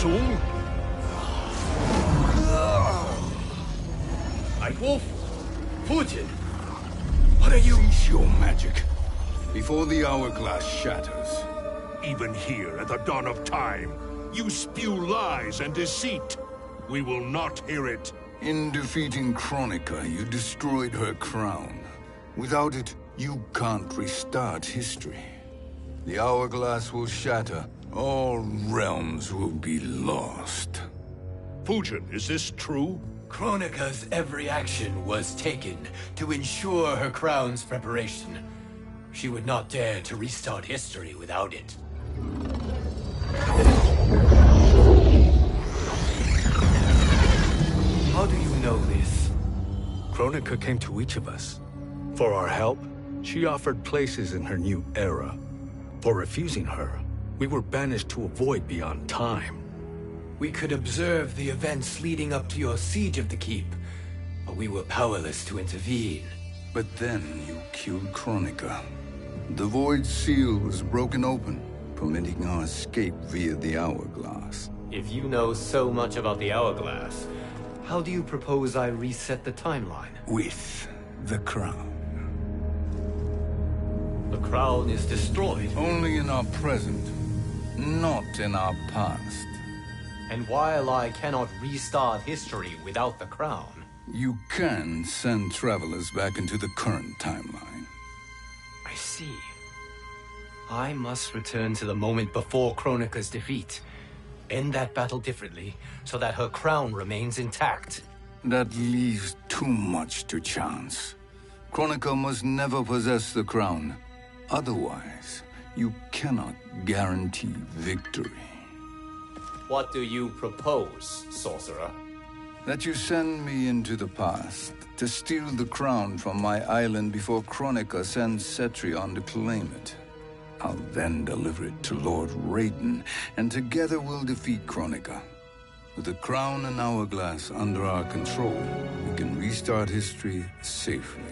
Tsung? Nightwolf? Fujin? What are you? Cease your magic before the hourglass shatters. Even here at the dawn of time, you spew lies and deceit. We will not hear it. In defeating Kronika, you destroyed her crown. Without it, you can't restart history. The hourglass will shatter. All realms will be lost. Fujin, is this true? Kronika's every action was taken to ensure her crown's preparation. She would not dare to restart history without it. How do you know this? Kronika came to each of us. For our help, she offered places in her new era. For refusing her, we were banished to a void beyond time. We could observe the events leading up to your siege of the keep, but we were powerless to intervene. But then you killed Kronika. The Void Seal was broken open, permitting our escape via the hourglass. If you know so much about the hourglass, how do you propose I reset the timeline? With the crown. The crown is destroyed. Only in our present, not in our past. And while I cannot restart history without the crown... You can send travelers back into the current timeline. I see. I must return to the moment before Kronika's defeat. End that battle differently, so that her crown remains intact. That leaves too much to chance. Kronika must never possess the crown. Otherwise, you cannot guarantee victory. What do you propose, sorcerer? That you send me into the past to steal the crown from my island before Kronika sends Cetrion to claim it. I'll then deliver it to Lord Raiden, and together we'll defeat Kronika. With the crown and hourglass under our control, we can restart history safely.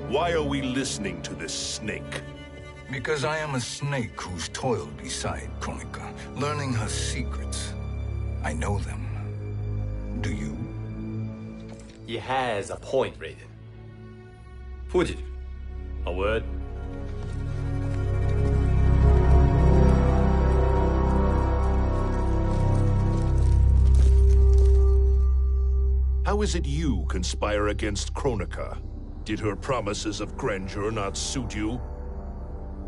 Why are we listening to this snake? Because I am a snake who's toiled beside Kronika, learning her secrets. I know them. Do you? He has a point, Raiden. Fujin, a word? How is it you conspire against Kronika? Did her promises of grandeur not suit you?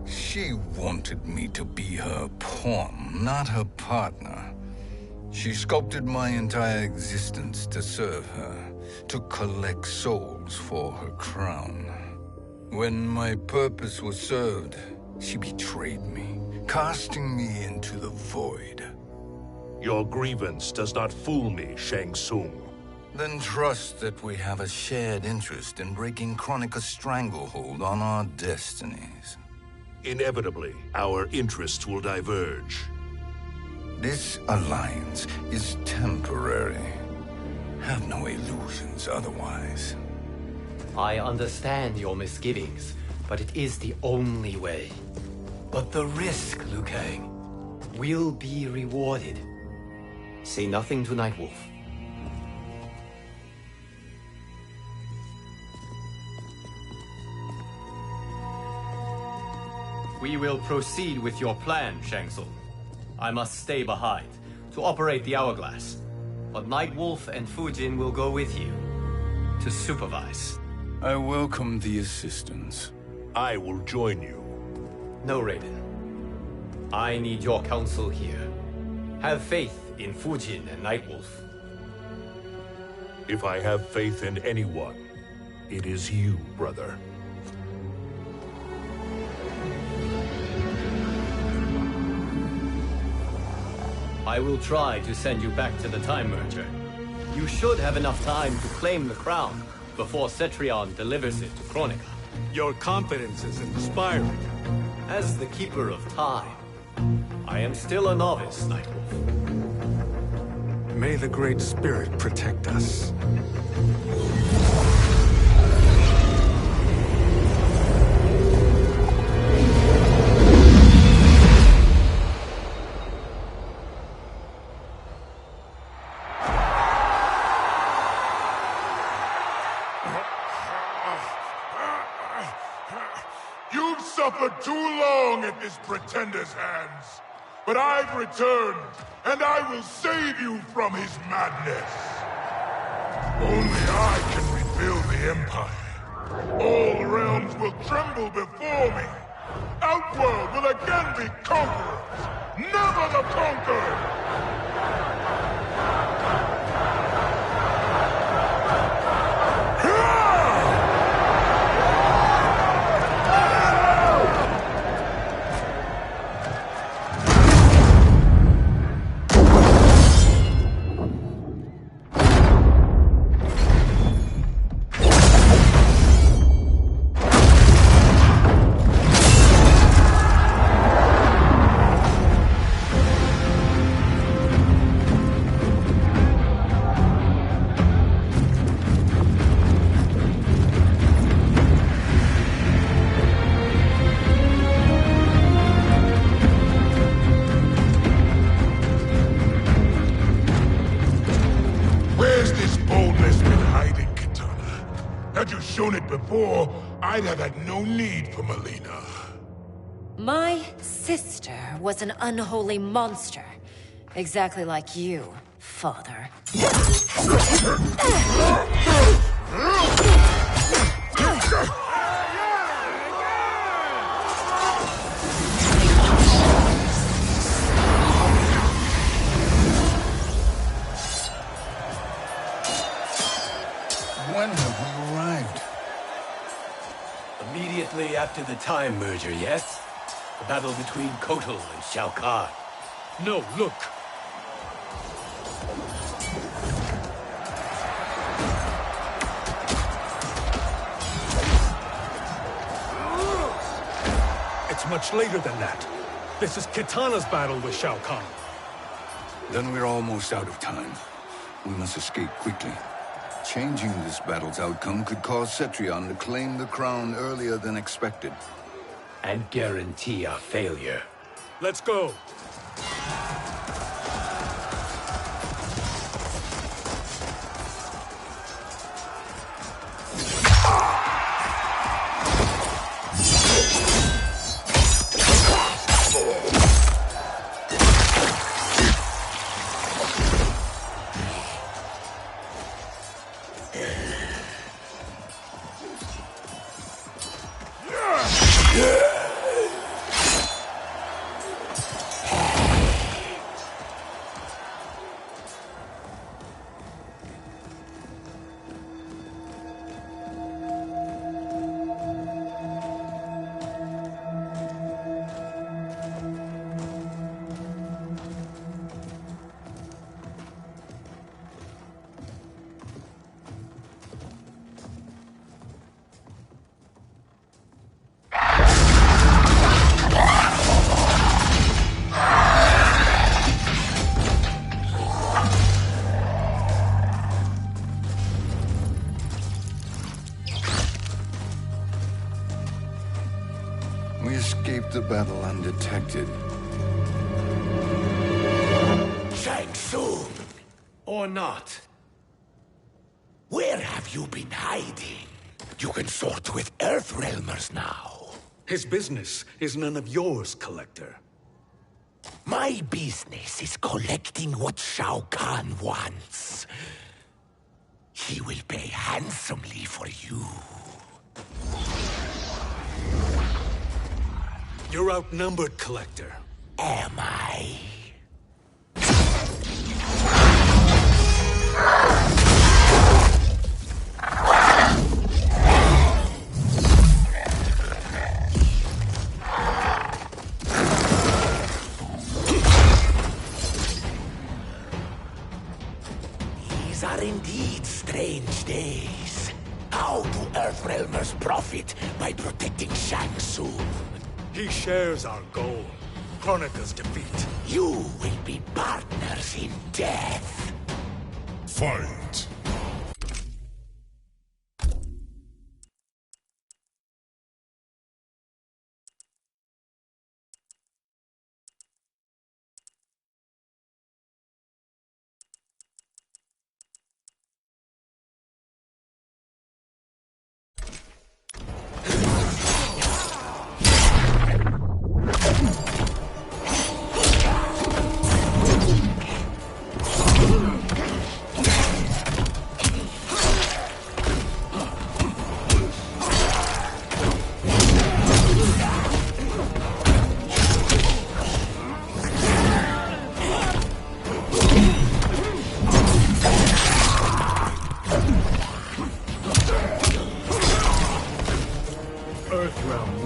She wanted me to be her pawn, not her partner. She sculpted my entire existence to serve her, to collect souls for her crown. When my purpose was served, she betrayed me, casting me into the void. Your grievance does not fool me, Shang Tsung. Then trust that we have a shared interest in breaking Kronika's stranglehold on our destinies. Inevitably, our interests will diverge. This alliance is temporary. Have no illusions otherwise. I understand your misgivings, but it is the only way. But the risk, Liu Kang, will be rewarded. Say nothing to Nightwolf. We will proceed with your plan, Shang Tsung. I must stay behind to operate the hourglass. But Nightwolf and Fujin will go with you to supervise. I welcome the assistance. I will join you. No, Raiden. I need your counsel here. Have faith in Fujin and Nightwolf. If I have faith in anyone, it is you, brother. I will try to send you back to the Time Merger. You should have enough time to claim the crown before Cetrion delivers it to Kronika. Your confidence is inspiring. As the Keeper of Time, I am still a novice, Nightwolf. May the Great Spirit protect us. You've suffered too long at this pretender's hands. But I've returned, and I will save you from his madness. Only I can rebuild the Empire. All realms will tremble before me. Outworld will again be conquerors. Never the conquered! Had you shown it before, I'd have had no need for Mileena. My sister was an unholy monster. Exactly like you, father. When have we arrived? Immediately after the Time Merger, yes? The battle between Kotal and Shao Kahn. No, look. It's much later than that. This is Kitana's battle with Shao Kahn. Then we're almost out of time. We must escape quickly. Changing this battle's outcome could cause Cetrion to claim the crown earlier than expected. And guarantee our failure. Let's go. We escaped the battle undetected. Shang Tsung! Or not. Where have you been hiding? You consort with Earthrealmers now. His business is none of yours, Collector. My business is collecting what Shao Kahn wants. He will pay handsomely for you. You're outnumbered, Collector. Am I? These are indeed strange days. How do Earthrealmers profit by protecting Shang Tsung? He shares our goal. Kronika's defeat. You will be partners in death. Fight!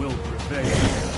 will prevail.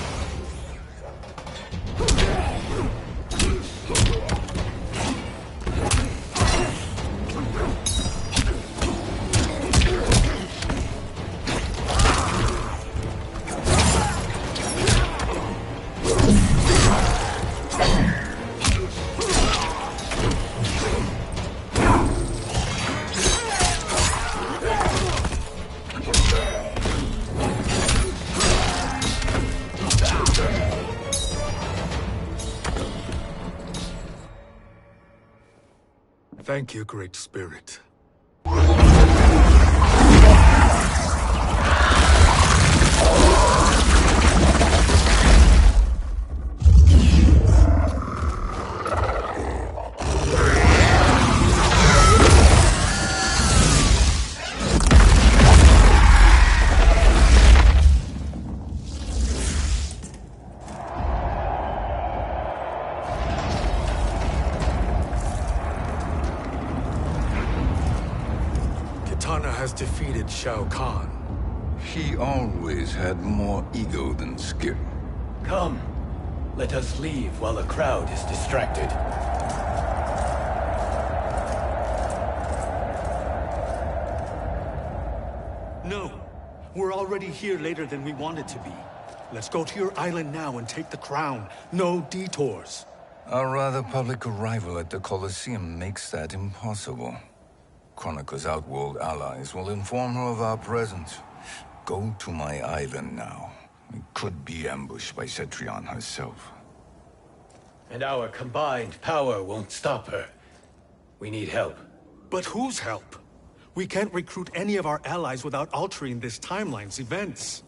Thank you, Great Spirit. Kitana has defeated Shao Kahn. He always had more ego than skill. Come, let us leave while the crowd is distracted. No, we're already here later than we wanted to be. Let's go to your island now and take the crown. No detours. Our rather public arrival at the Colosseum makes that impossible. Kronika's outworld allies will inform her of our presence. Go to my island now. We could be ambushed by Cetrion herself. And our combined power won't stop her. We need help. But whose help? We can't recruit any of our allies without altering this timeline's events.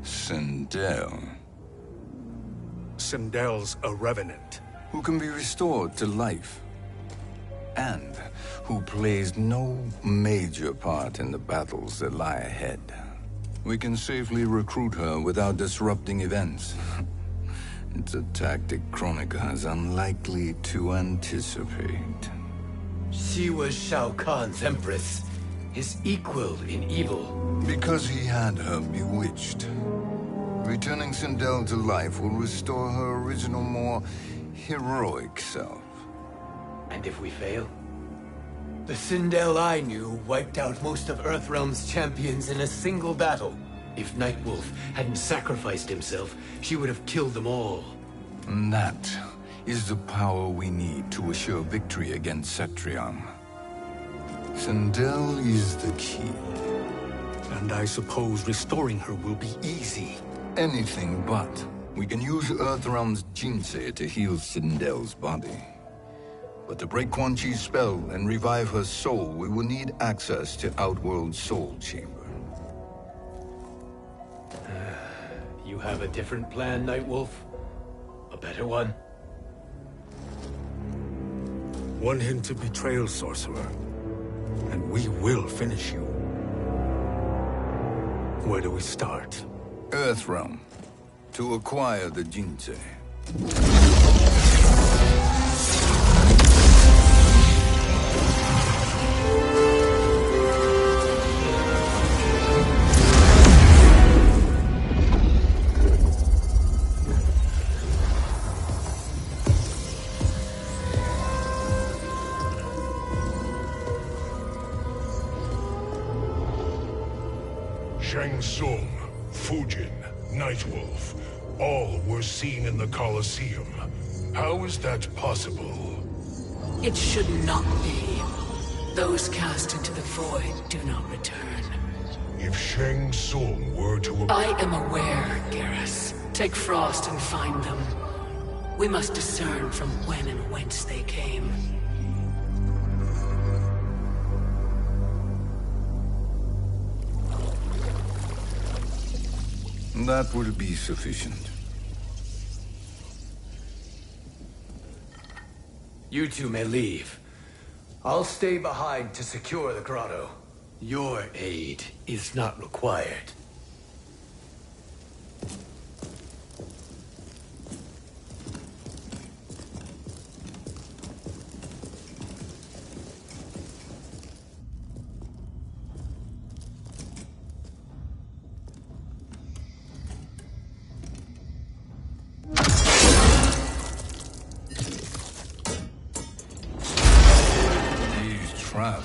Sindel, Sindel's a revenant. who can be restored to life, and who plays no major part in the battles that lie ahead. We can safely recruit her without disrupting events. It's a tactic Kronika is unlikely to anticipate. She was Shao Kahn's empress, his equal in evil. Because he had her bewitched. Returning Sindel to life will restore her original, more heroic self. And if we fail? The Sindel I knew wiped out most of Earthrealm's champions in a single battle. If Nightwolf hadn't sacrificed himself, she would have killed them all. And that is the power we need to assure victory against Cetrion. Sindel is the key. And I suppose restoring her will be easy. Anything but. We can use Earthrealm's Jinsei to heal Sindel's body. But to break Quan Chi's spell and revive her soul, we will need access to Outworld's Soul Chamber. You have a different plan, Nightwolf? A better one? One hint to betrayal, Sorcerer. And we will finish you. Where do we start? Earthrealm. To acquire the Jinsei. Shang Tsung, Fujin, Nightwolf, all were seen in the Colosseum. How is that possible? It should not be. Those cast into the void do not return. If Shang Tsung were to... I am aware, Garrus. Take Frost and find them. We must discern from when and whence they came. That will be sufficient. You two may leave. I'll stay behind to secure the grotto. Your aid is not required.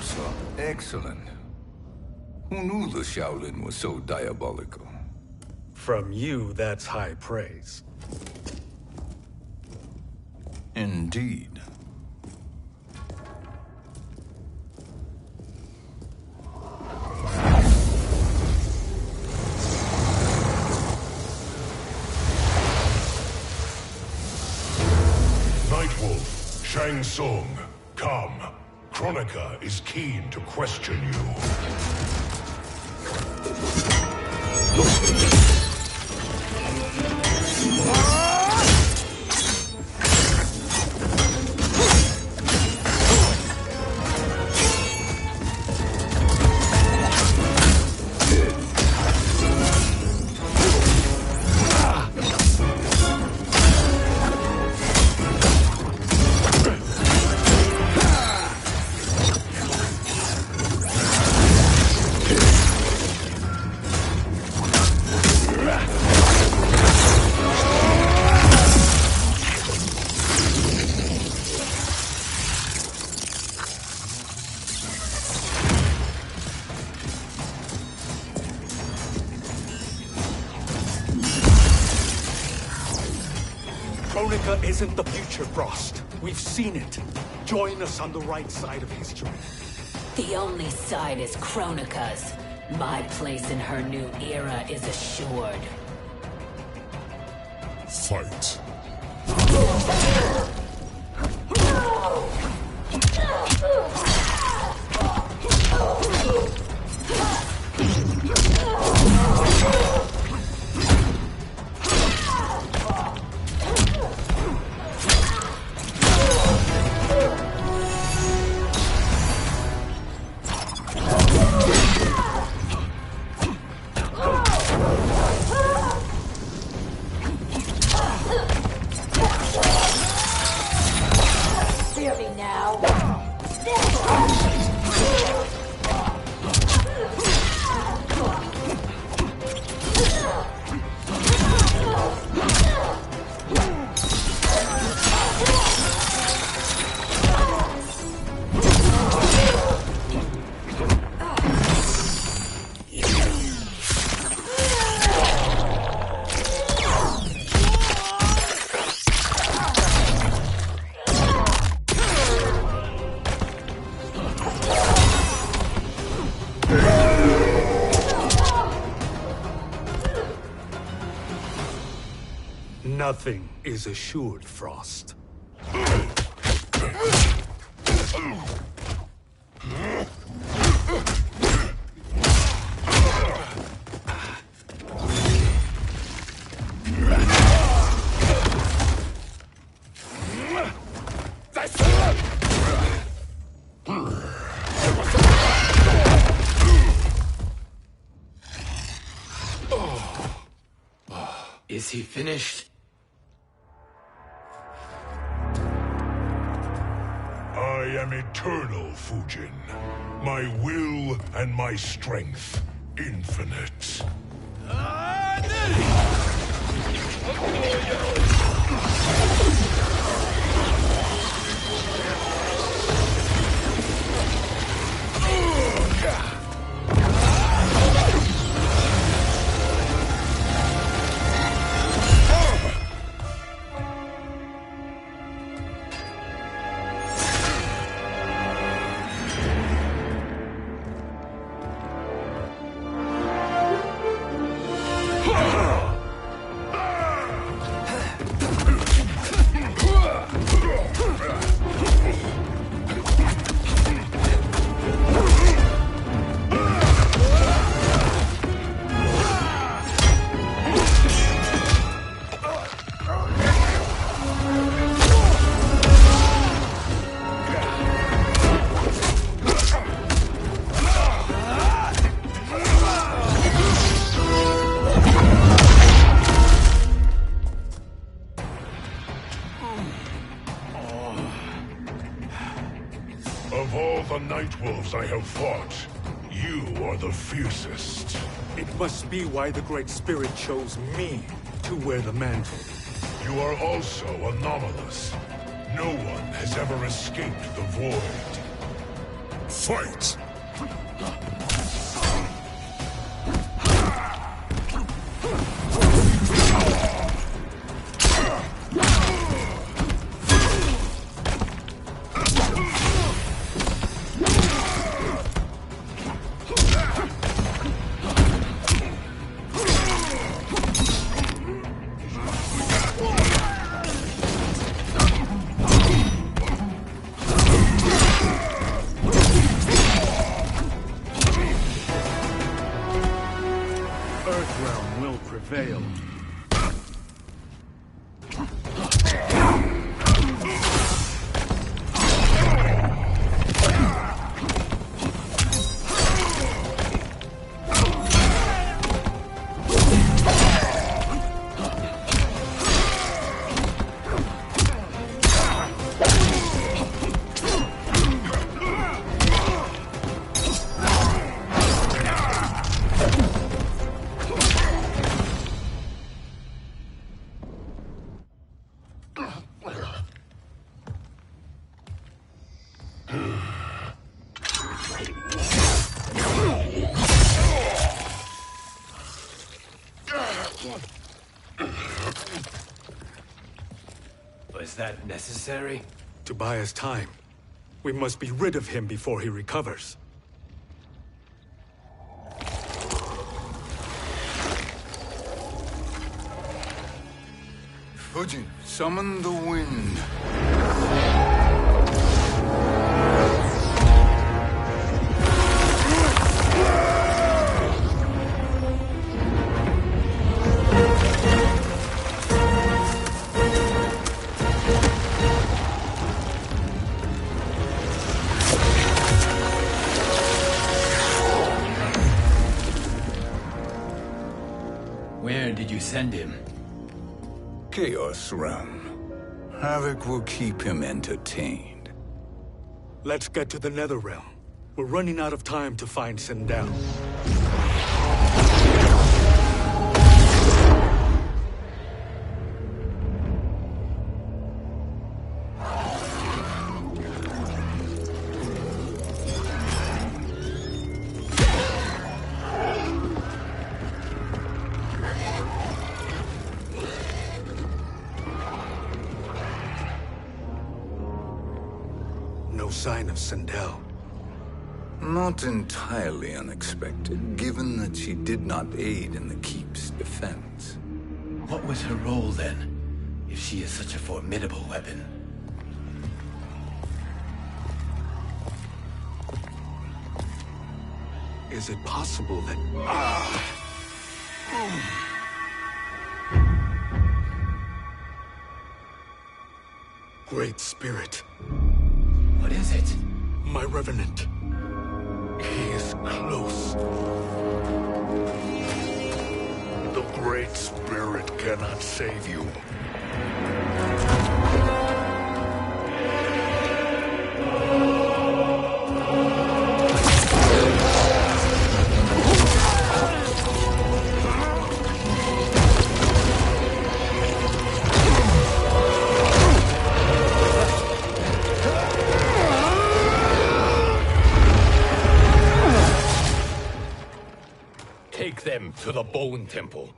reports are excellent. Who knew the Shaolin was so diabolical? From you, that's high praise. Indeed. Nightwolf, Shang Tsung, come. Kronika is keen to question you. Kronika isn't the future, Frost. We've seen it. Join us on the right side of history. The only side is Kronika's. My place in her new era is assured. Fight. Fear me now. Nothing is assured, Frost. Is he finished? I am eternal, Fujin. My will and my strength, infinite. Of all the Nightwolves I have fought, you are the fiercest. It must be why the Great Spirit chose me to wear the mantle. You are also anomalous. No one has ever escaped the Void. Fight! Earthrealm will prevail. Was that necessary? To buy us time. We must be rid of him before he recovers. Fujin, summon the wind. Where did you send him? Chaos Realm. Havoc will keep him entertained. Let's get to the Netherrealm. We're running out of time to find Sindel. No sign of Sindel. Not entirely unexpected, given that she did not aid in the Keep's defense. What was her role then, if she is such a formidable weapon? Is it possible that... Great Spirit. What is it? My Revenant. He is close. The Great Spirit cannot save you. Take them to the Bone Temple.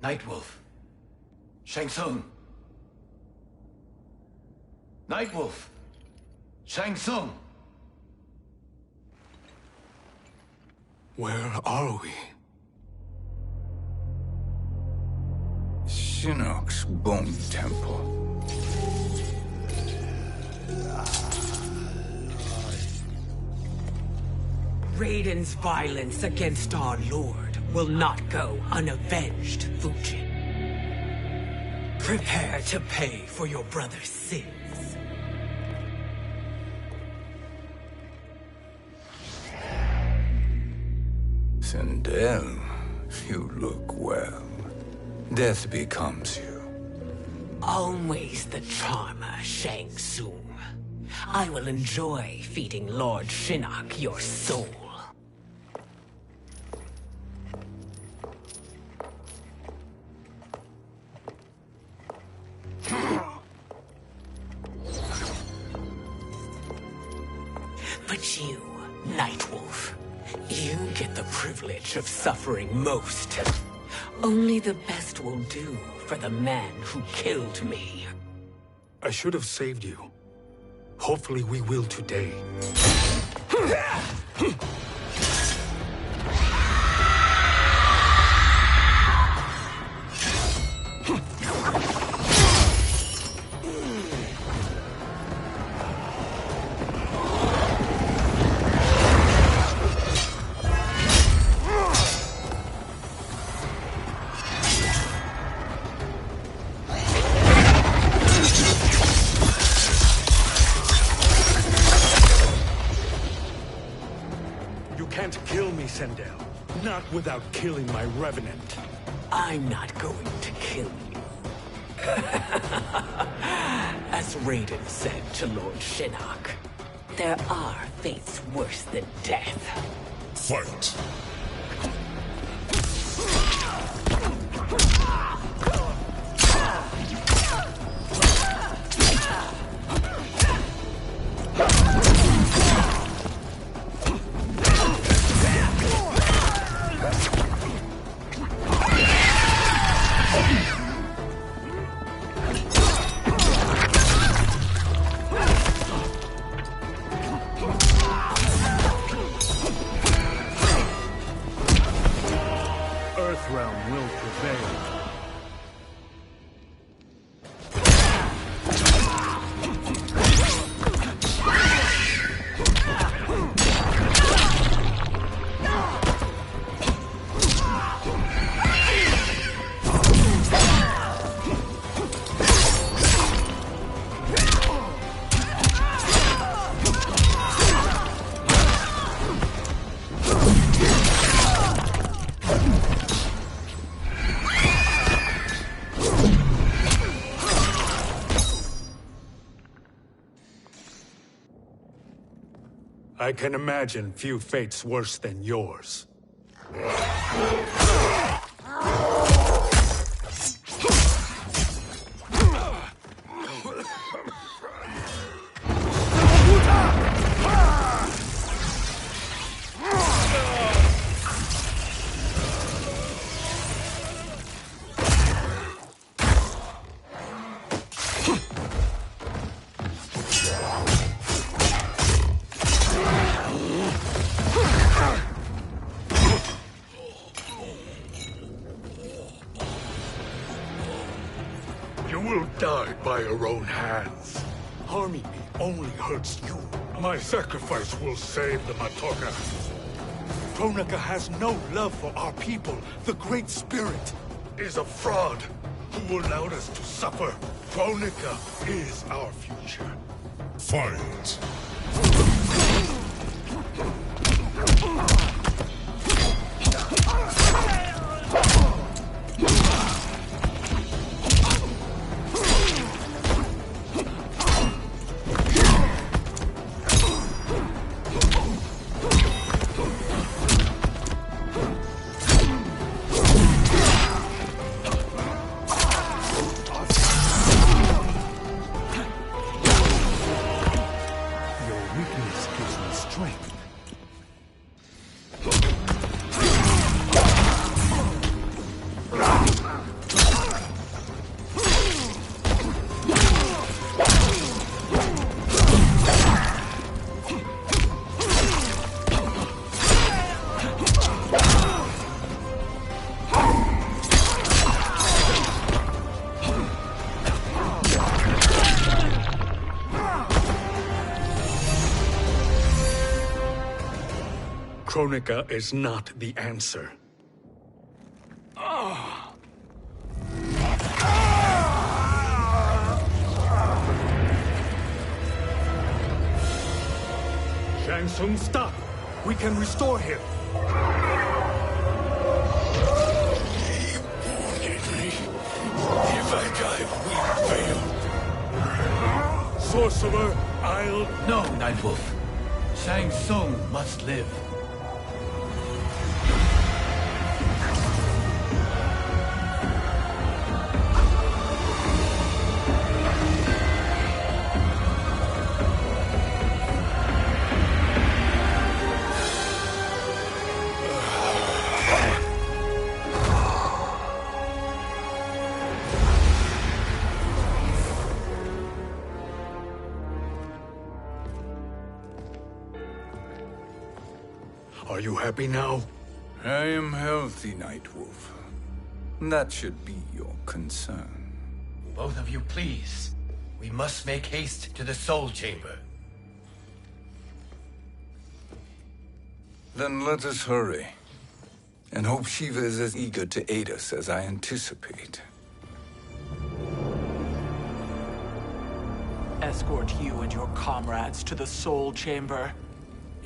Nightwolf. Shang Tsung. Nightwolf. Shang Tsung. Where are we? Shinnok's Bone Temple. Raiden's violence against our Lord will not go unavenged, Fujin. Prepare to pay for your brother's sins. Sindel, you look well. Death becomes you. Always the charmer, Shang Tsung. I will enjoy feeding Lord Shinnok your soul. But you, Nightwolf, you get the privilege of suffering most. Only the best will do for the man who killed me. I should have saved you. Hopefully we will today. Sindel. Not without killing my revenant. I'm not going to kill you. As Raiden said to Lord Shinnok, there are fates worse than death. Fight! Earthrealm will prevail. I can imagine few fates worse than yours. You will die by your own hands. Harming me only hurts you. My sacrifice will save the Matoka. Kronika has no love for our people. The Great Spirit is a fraud who allowed us to suffer. Kronika is our future. Fight! Kronika is not the answer. Shang Tsung, stop! We can restore him! He wounded me. If I die, we fail. Sorcerer, No, Nightwolf. Shang Tsung must live. Are you happy now? I am healthy, Nightwolf. That should be your concern. Both of you, please. We must make haste to the Soul Chamber. Then let us hurry. And hope Shiva is as eager to aid us as I anticipate. Escort you and your comrades to the Soul Chamber.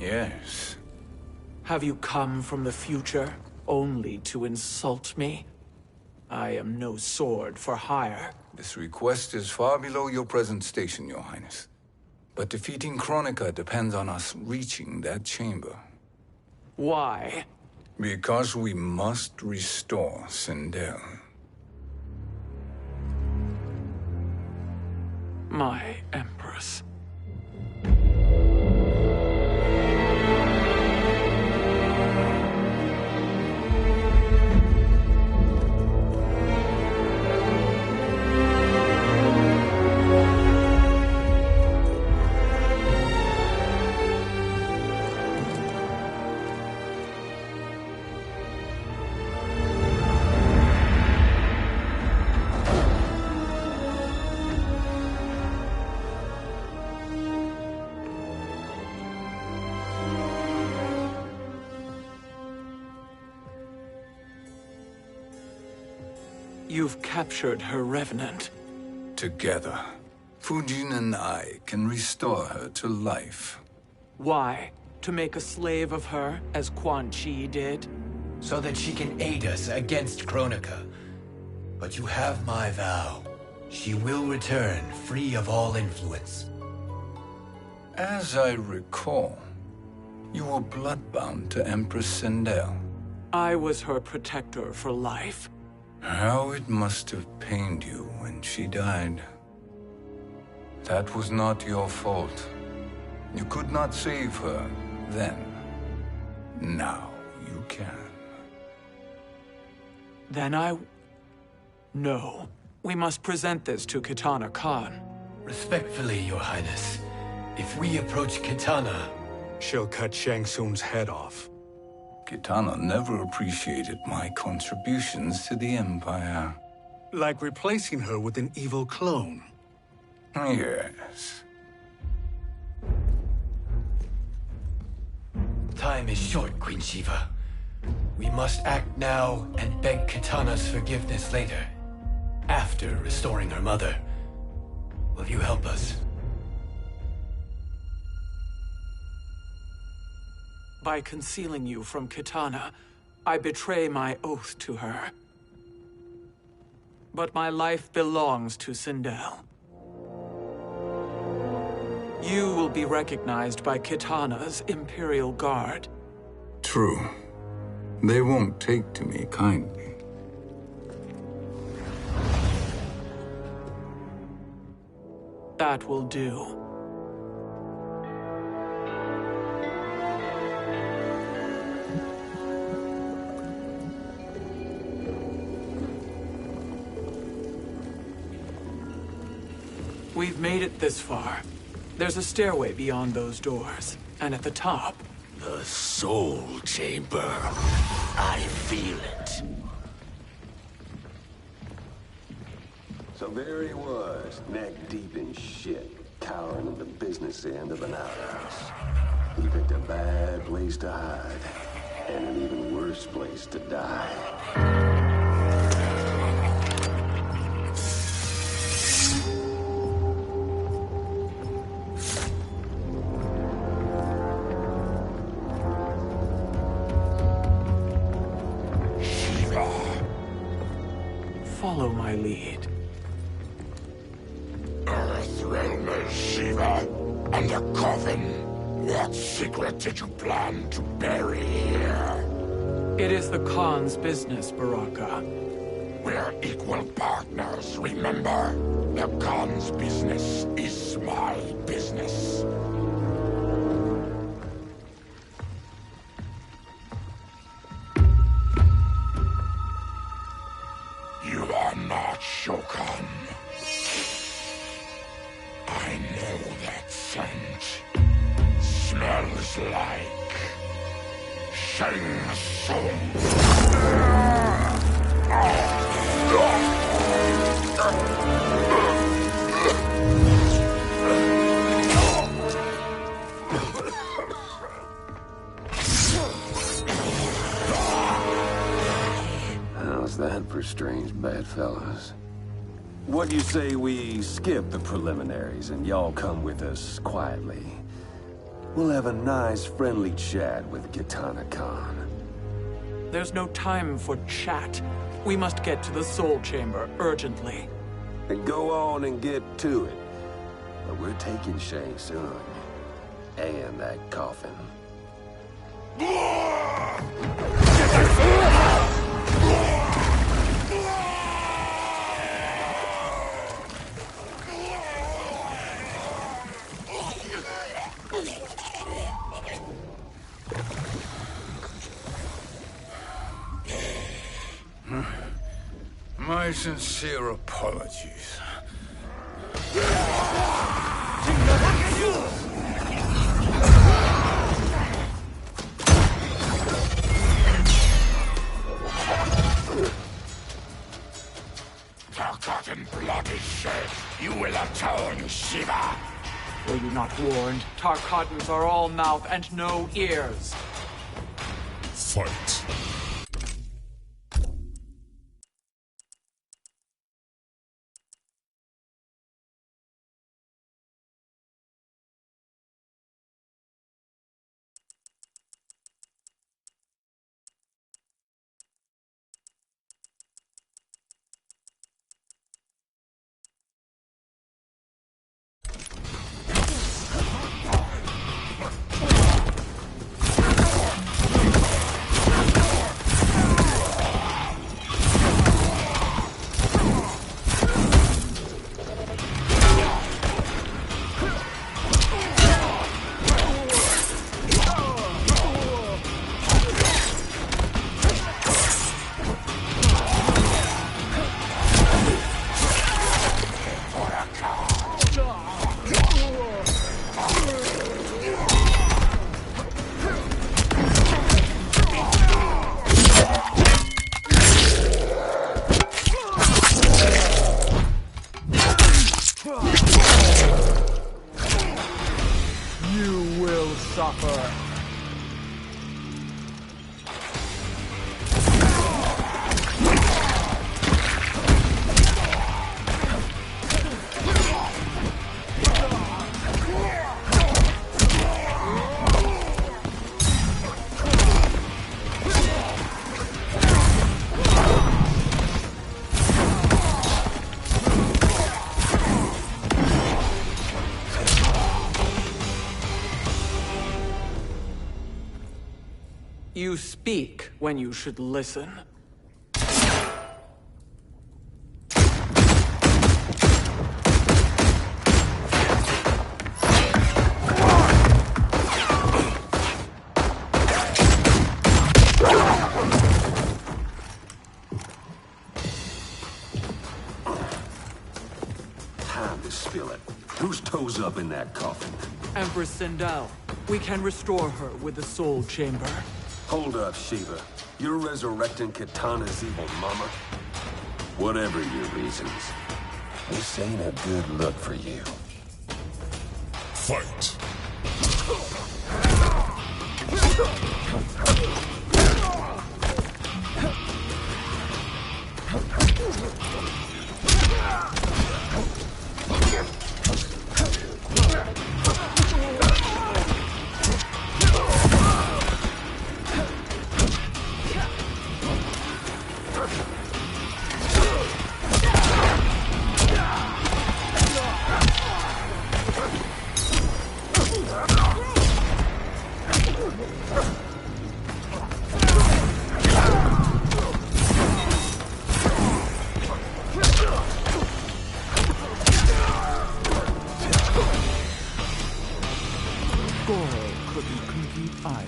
Yes. Have you come from the future only to insult me? I am no sword for hire. This request is far below your present station, Your Highness. But defeating Kronika depends on us reaching that chamber. Why? Because we must restore Sindel. My Empress. You've captured her Revenant. Together, Fujin and I can restore her to life. Why? To make a slave of her, as Quan Chi did? So that she can aid us against Kronika. But you have my vow. She will return free of all influence. As I recall, you were bloodbound to Empress Sindel. I was her protector for life. How it must have pained you when she died. That was not your fault. You could not save her then. Now you can. Then No. We must present this to Kitana Khan. Respectfully, Your Highness, if we approach Kitana... She'll cut Shang Tsung's head off. Kitana never appreciated my contributions to the Empire. Like replacing her with an evil clone. Yes. Time is short, Queen Shiva. We must act now and beg Kitana's forgiveness later. After restoring her mother. Will you help us? By concealing you from Kitana, I betray my oath to her. But my life belongs to Sindel. You will be recognized by Kitana's Imperial Guard. True. They won't take to me kindly. That will do. We've made it this far. There's a stairway beyond those doors, and at the top... The Soul Chamber. I feel it. So there he was, neck deep in shit, cowering in the business end of an outhouse. He picked a bad place to hide, and an even worse place to die. Follow my lead. Earth realm Shiva, coffin? What secret did you plan to bury here? It is the Khan's business, Baraka. We're equal partners, remember? The Khan's business is my business. You are not Shokan. I know that scent. Smells like Shang Tsung. How's that for strange bedfellows? What do you say we skip the preliminaries and y'all come with us quietly? We'll have a nice, friendly chat with Kitana Khan. There's no time for chat. We must get to the Soul Chamber urgently. And go on and get to it. But we're taking Shang Tsung. And that coffin. My sincere apologies. Forgotten blood is shed. You will atone, Shiva. Were you not warned? Tarkatans are all mouth and no ears. Fight. You will suffer. You speak when you should listen. Time to spill it. Whose toes up in that coffin? Empress Sindel, we can restore her with the Soul Chamber. Hold up, Shiva. You're resurrecting Kitana's evil mama? Whatever your reasons, this ain't a good look for you. Fight. Goro couldn't compete either.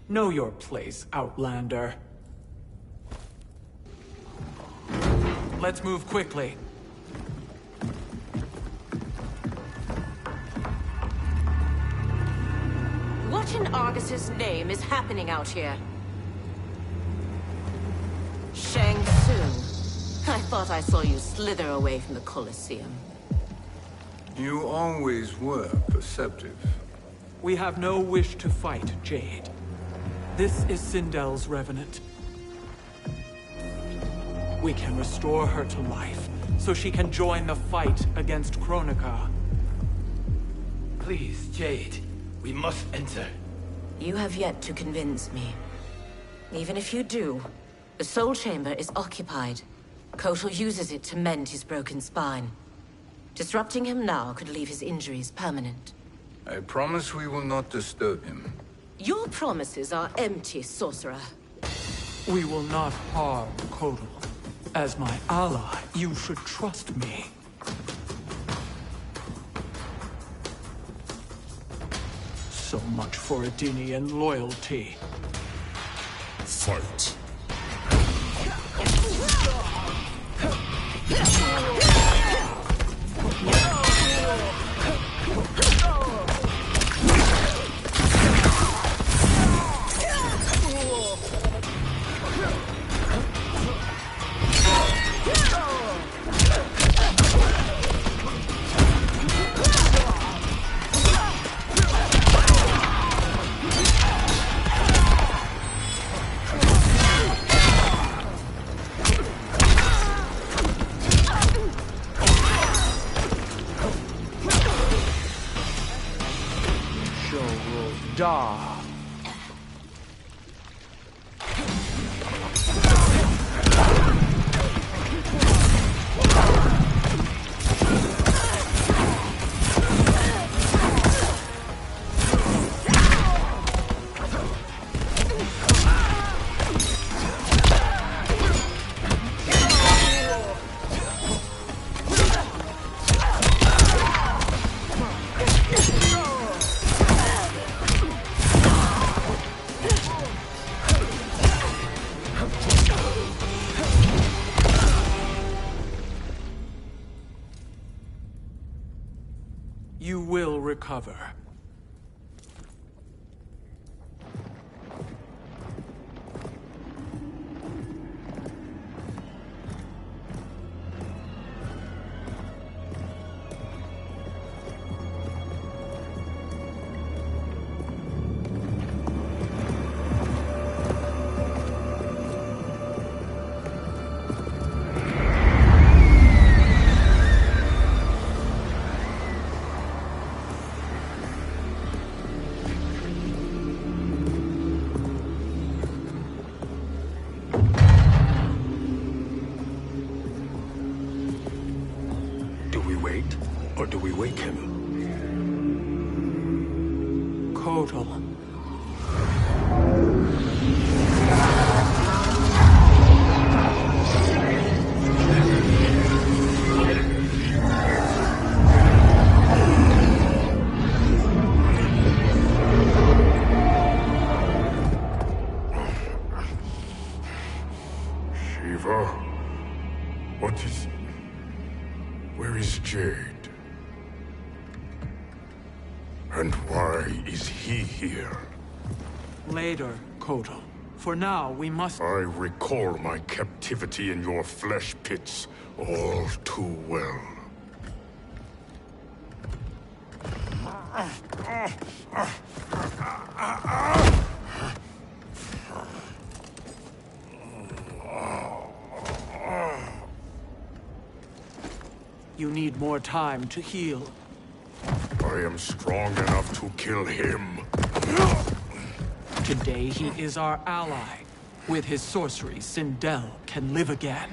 Know your place, Outlander. Let's move quickly. What in Argus's name is happening out here? Shang Tsung. I thought I saw you slither away from the Colosseum. You always were perceptive. We have no wish to fight, Jade. This is Sindel's Revenant. We can restore her to life, so she can join the fight against Kronika. Please, Jade. We must enter. You have yet to convince me. Even if you do, the Soul Chamber is occupied. Kotal uses it to mend his broken spine. Disrupting him now could leave his injuries permanent. I promise we will not disturb him. Your promises are empty, sorcerer. We will not harm Kotal. As my ally, you should trust me. So much for Edenian loyalty. Fight. Da. You will recover. Or do we wake him? Kotal. Shiva? What is... Where is Jade? And why is he here? Later, Kotal. For now, we must... I recall my captivity in your flesh pits all too well. You need more time to heal. I am strong enough to kill him. Today he is our ally. With his sorcery, Sindel can live again.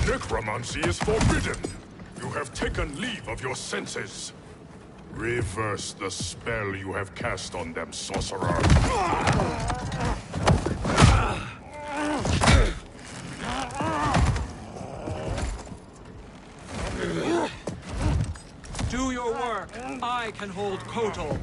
Necromancy is forbidden. You have taken leave of your senses. Reverse the spell you have cast on them, sorcerer. Do your work. I can hold Kotal.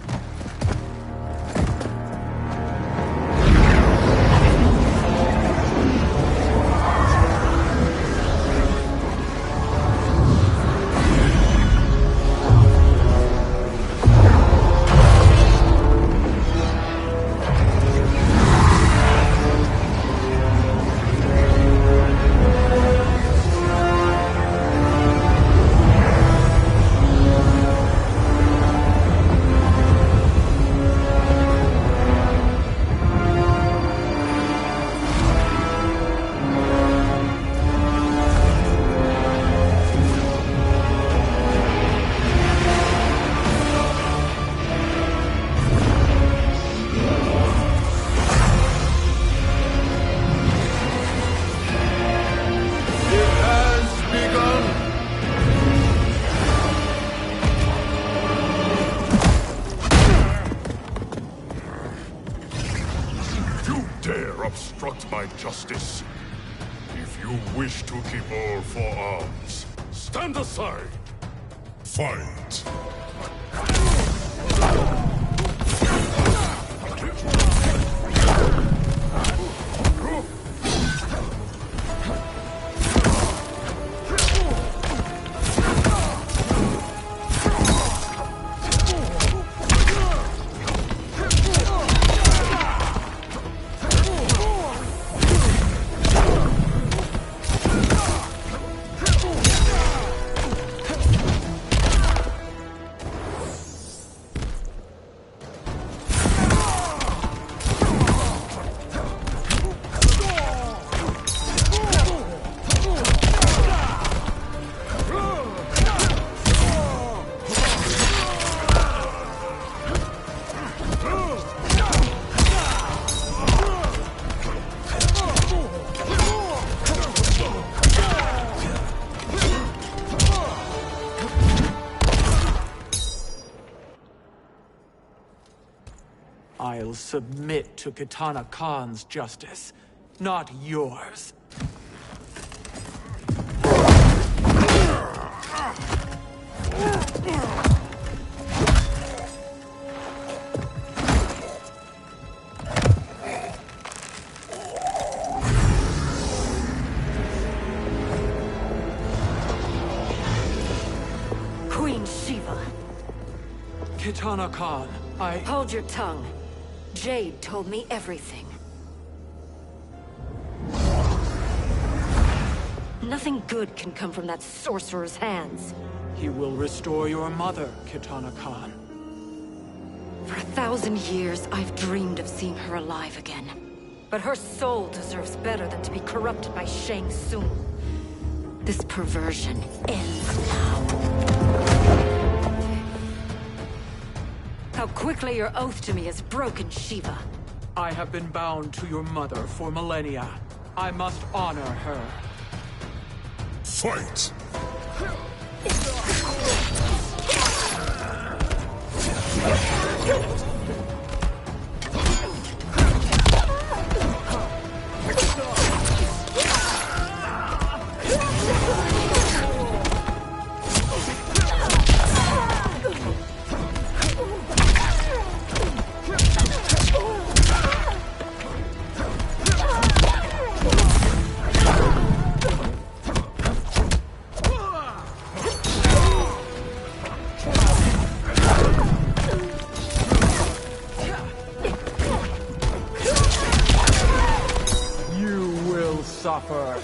Obstruct my justice. If you wish to keep all four arms, stand aside. Fight. I'll submit to Kitana Khan's justice, not yours. Queen Shiva. Kitana Khan, Hold your tongue. Jade told me everything. Nothing good can come from that sorcerer's hands. He will restore your mother, Kitana Khan. For 1,000 years, I've dreamed of seeing her alive again. But her soul deserves better than to be corrupted by Shang Tsung. This perversion ends now. How quickly your oath to me has broken, Shiva. I have been bound to your mother for millennia. I must honor her. Fight! Emperor.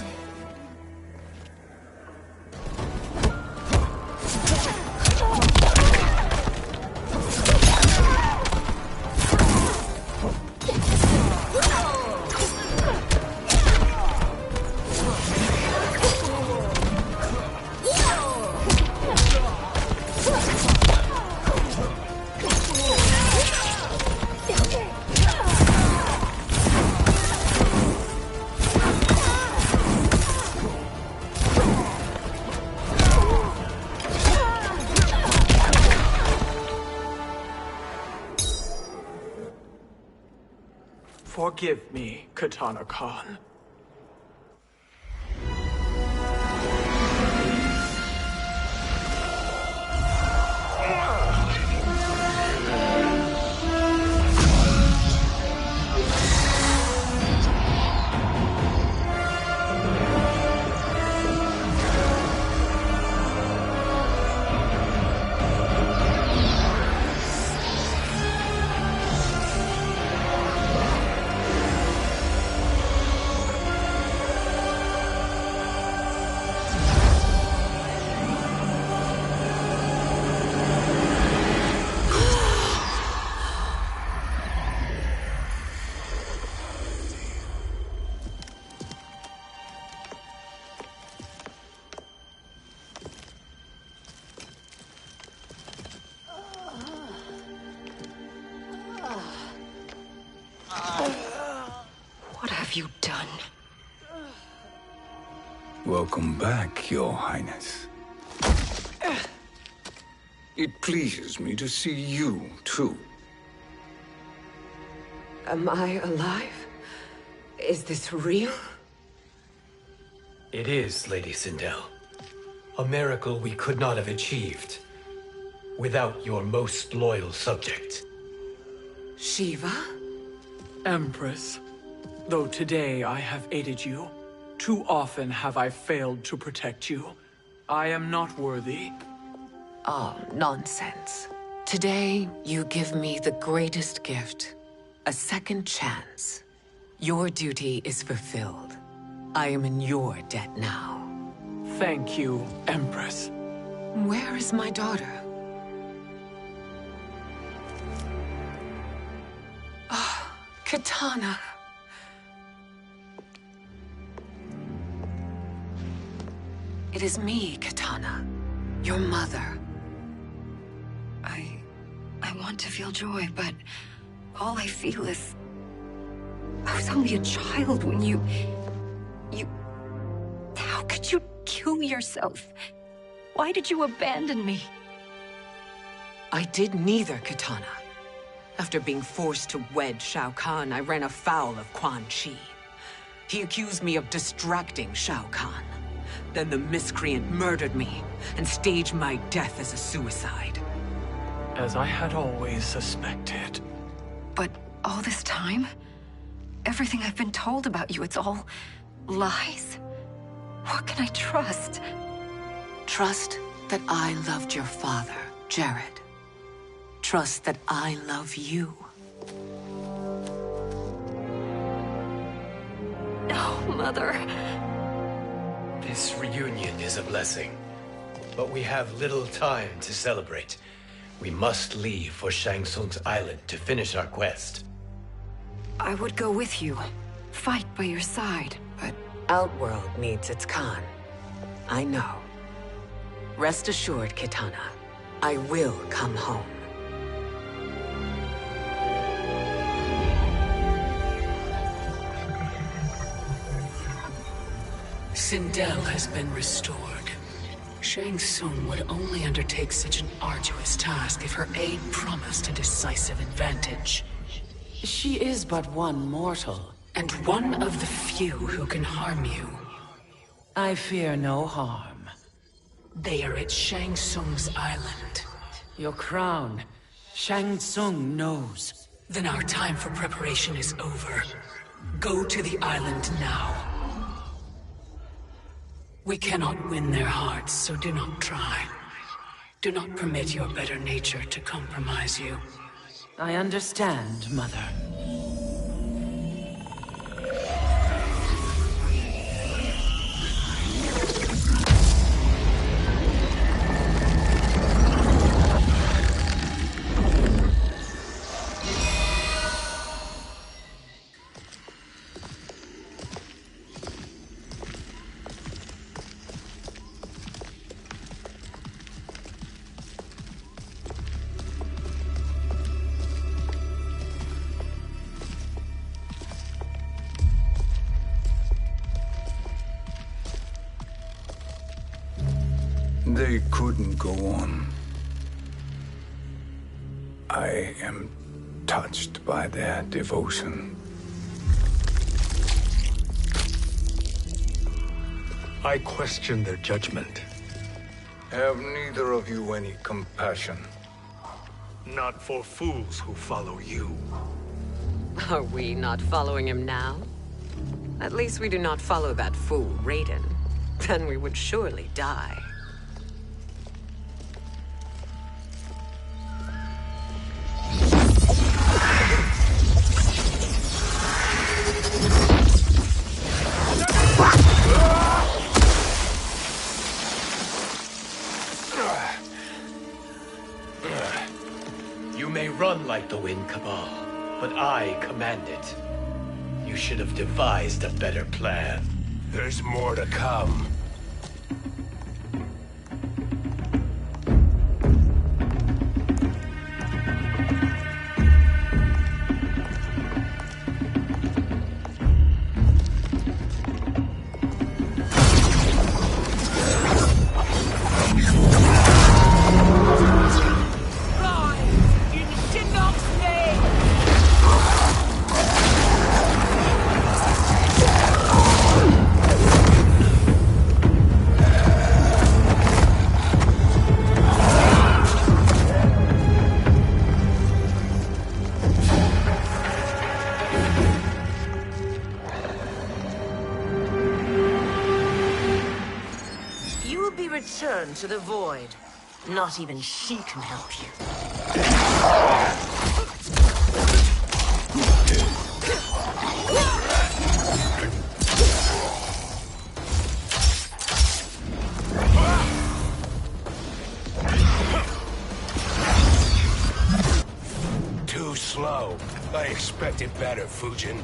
Forgive me, Kitana Khan. What have you done? Welcome back, Your Highness. It pleases me to see you, too. Am I alive? Is this real? It is, Lady Sindel. A miracle we could not have achieved without your most loyal subject. Shiva? Empress, though today I have aided you, too often have I failed to protect you. I am not worthy. Oh, nonsense. Today, you give me the greatest gift. A second chance. Your duty is fulfilled. I am in your debt now. Thank you, Empress. Where is my daughter? Ah, Kitana. It is me, Kitana. Your mother. I want to feel joy, but all I feel is... I was only a child when you... How could you kill yourself? Why did you abandon me? I did neither, Kitana. After being forced to wed Shao Kahn, I ran afoul of Quan Chi. He accused me of distracting Shao Kahn. Then the miscreant murdered me and staged my death as a suicide. As I had always suspected. But all this time? Everything I've been told about you, it's all lies? What can I trust? Trust that I loved your father, Jared. Trust that I love you. No, Mother. This reunion is a blessing, but we have little time to celebrate. We must leave for Shang Tsung's island to finish our quest. I would go with you, fight by your side, but... Outworld needs its Khan. I know. Rest assured, Kitana. I will come home. Sindel has been restored. Shang Tsung would only undertake such an arduous task if her aid promised a decisive advantage. She is but one mortal, and one of the few who can harm you. I fear no harm. They are at Shang Tsung's island. Your crown, Shang Tsung knows. Then our time for preparation is over. Go to the island now. We cannot win their hearts, so do not try. Do not permit your better nature to compromise you. I understand, Mother. They couldn't go on. I am touched by their devotion. I question their judgment. Have neither of you any compassion? Not for fools who follow you. Are we not following him now? At least we do not follow that fool, Raiden. Then we would surely die. You may run like the wind, Cabal, but I command it. You should have devised a better plan. There's more to come. Return to the void. Not even she can help you. Too slow. I expected better, Fujin.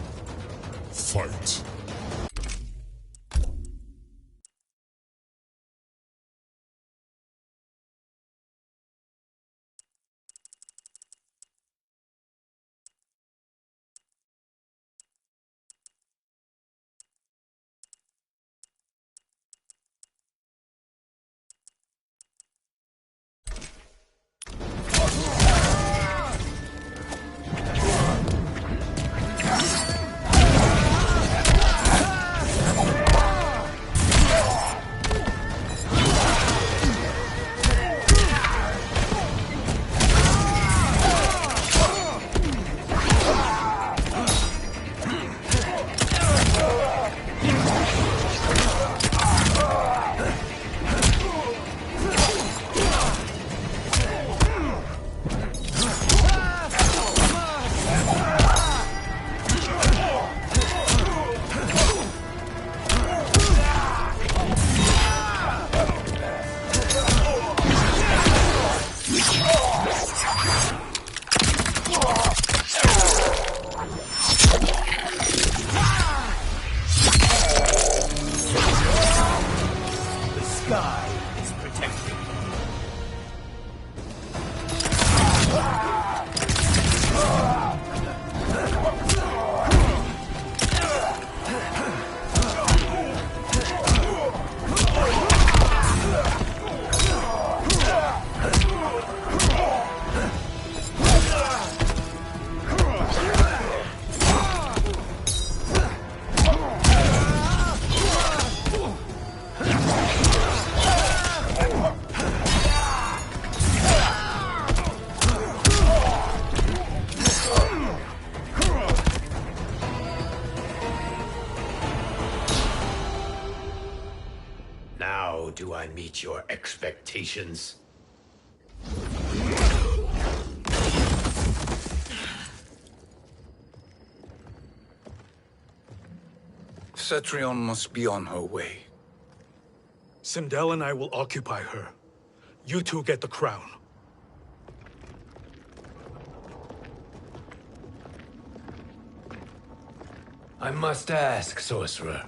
Fight. Do I meet your expectations? Cetrion must be on her way. Sindel and I will occupy her. You two get the crown. I must ask, Sorcerer.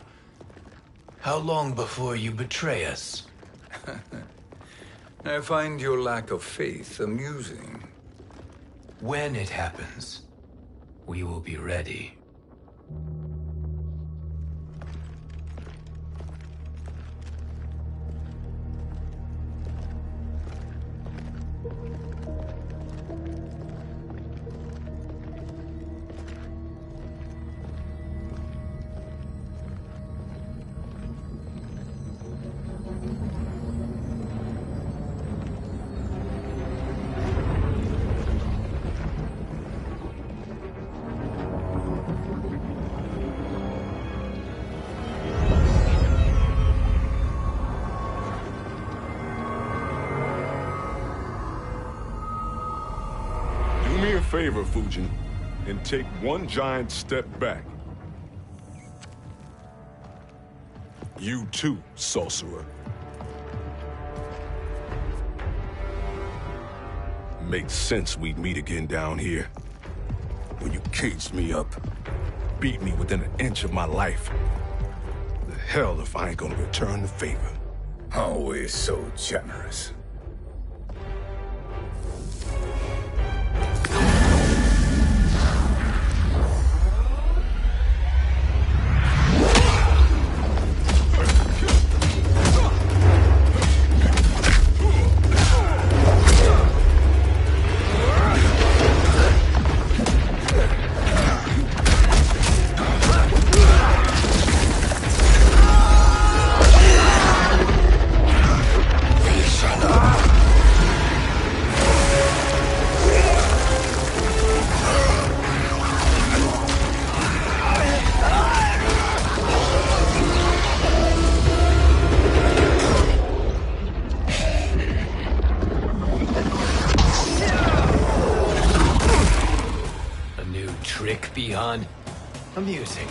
How long before you betray us? I find your lack of faith amusing. When it happens, we will be ready. favor, Fujin, and take one giant step back. You too, sorcerer. Makes sense we'd meet again down here. When you caged me up, beat me within an inch of my life. The hell if I ain't gonna return the favor. Always so generous. Amusing,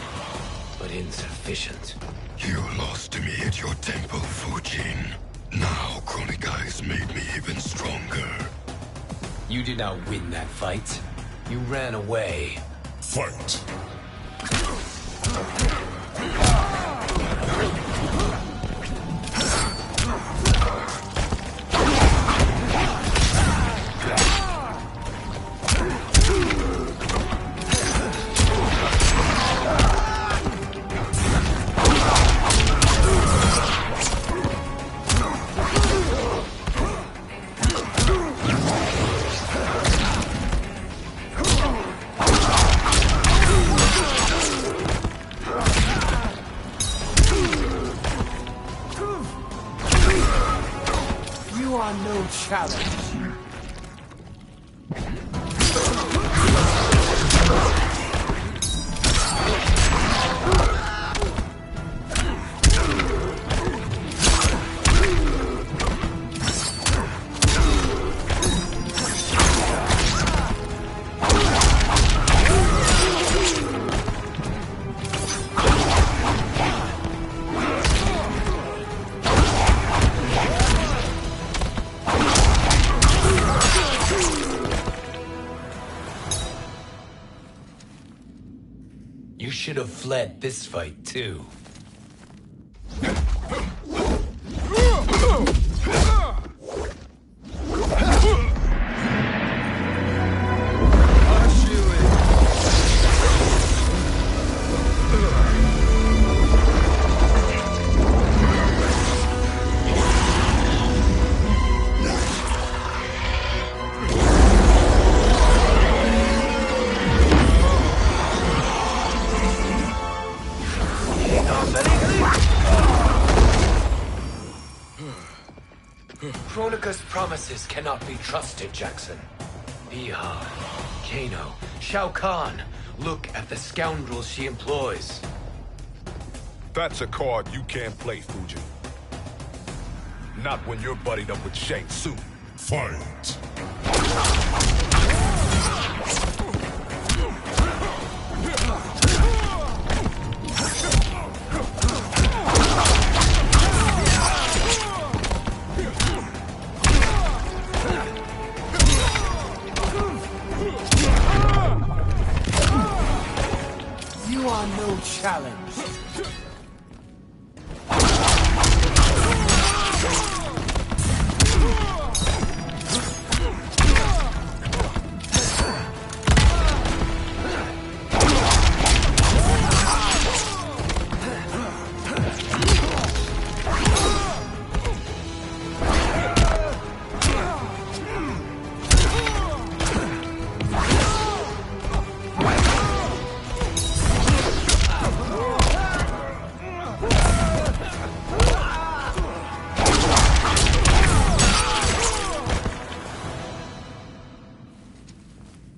but insufficient. You lost to me at your temple, Fujin. Now Kronika has made me even stronger. You did not win that fight. You ran away. Fight! Challenge. You should have fled this fight, too. Kronika's promises cannot be trusted, Jackson. Bihar, Kano, Shao Kahn. Look at the scoundrels she employs. That's a card you can't play, Fujin. Not when you're buddied up with Shang Tsung. Fight! You are no challenge.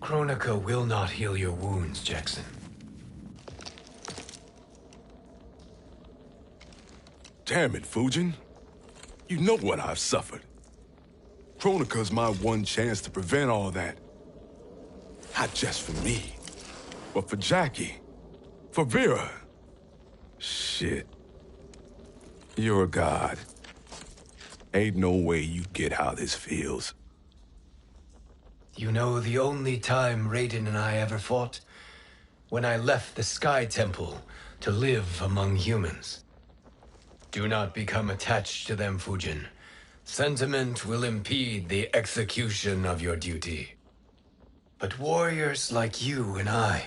Kronika will not heal your wounds, Jackson. Damn it, Fujin. You know what I've suffered. Kronika's my one chance to prevent all that. Not just for me, but for Jackie. For Vera. Shit. You're a god. Ain't no way you get how this feels. You know the only time Raiden and I ever fought? When I left the Sky Temple to live among humans. Do not become attached to them, Fujin. Sentiment will impede the execution of your duty. But warriors like you and I,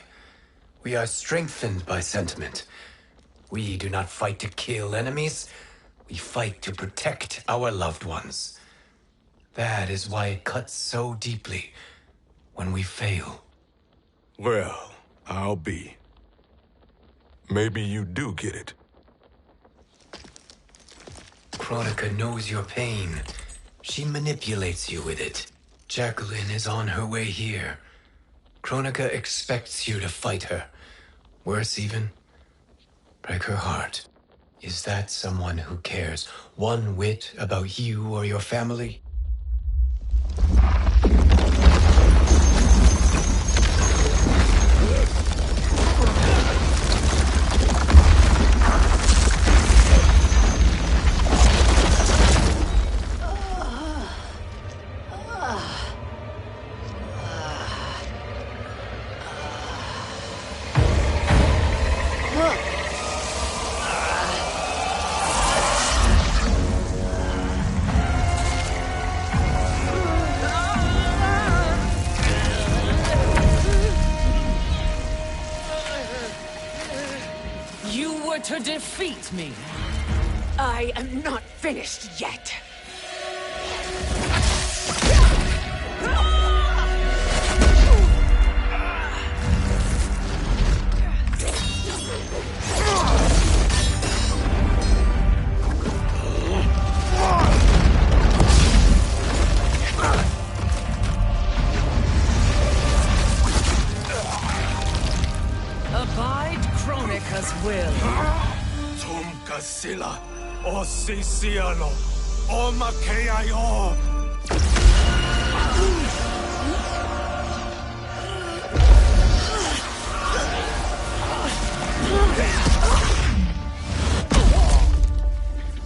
we are strengthened by sentiment. We do not fight to kill enemies. We fight to protect our loved ones. That is why it cuts so deeply when we fail. Well, I'll be. Maybe you do get it. Kronika knows your pain. She manipulates you with it. Jacqueline is on her way here. Kronika expects you to fight her. Worse even, break her heart. Is that someone who cares one whit about you or your family? To defeat me. I am not finished yet. Abide Kronika's will. Tumkasila, o Sisialo, o Makeayo.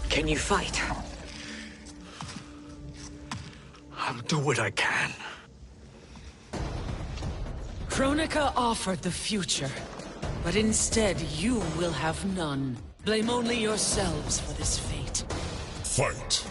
Can you fight? I'll do what I can. Kronika offered the future, but instead you will have none. Blame only yourselves for this fate. Fight!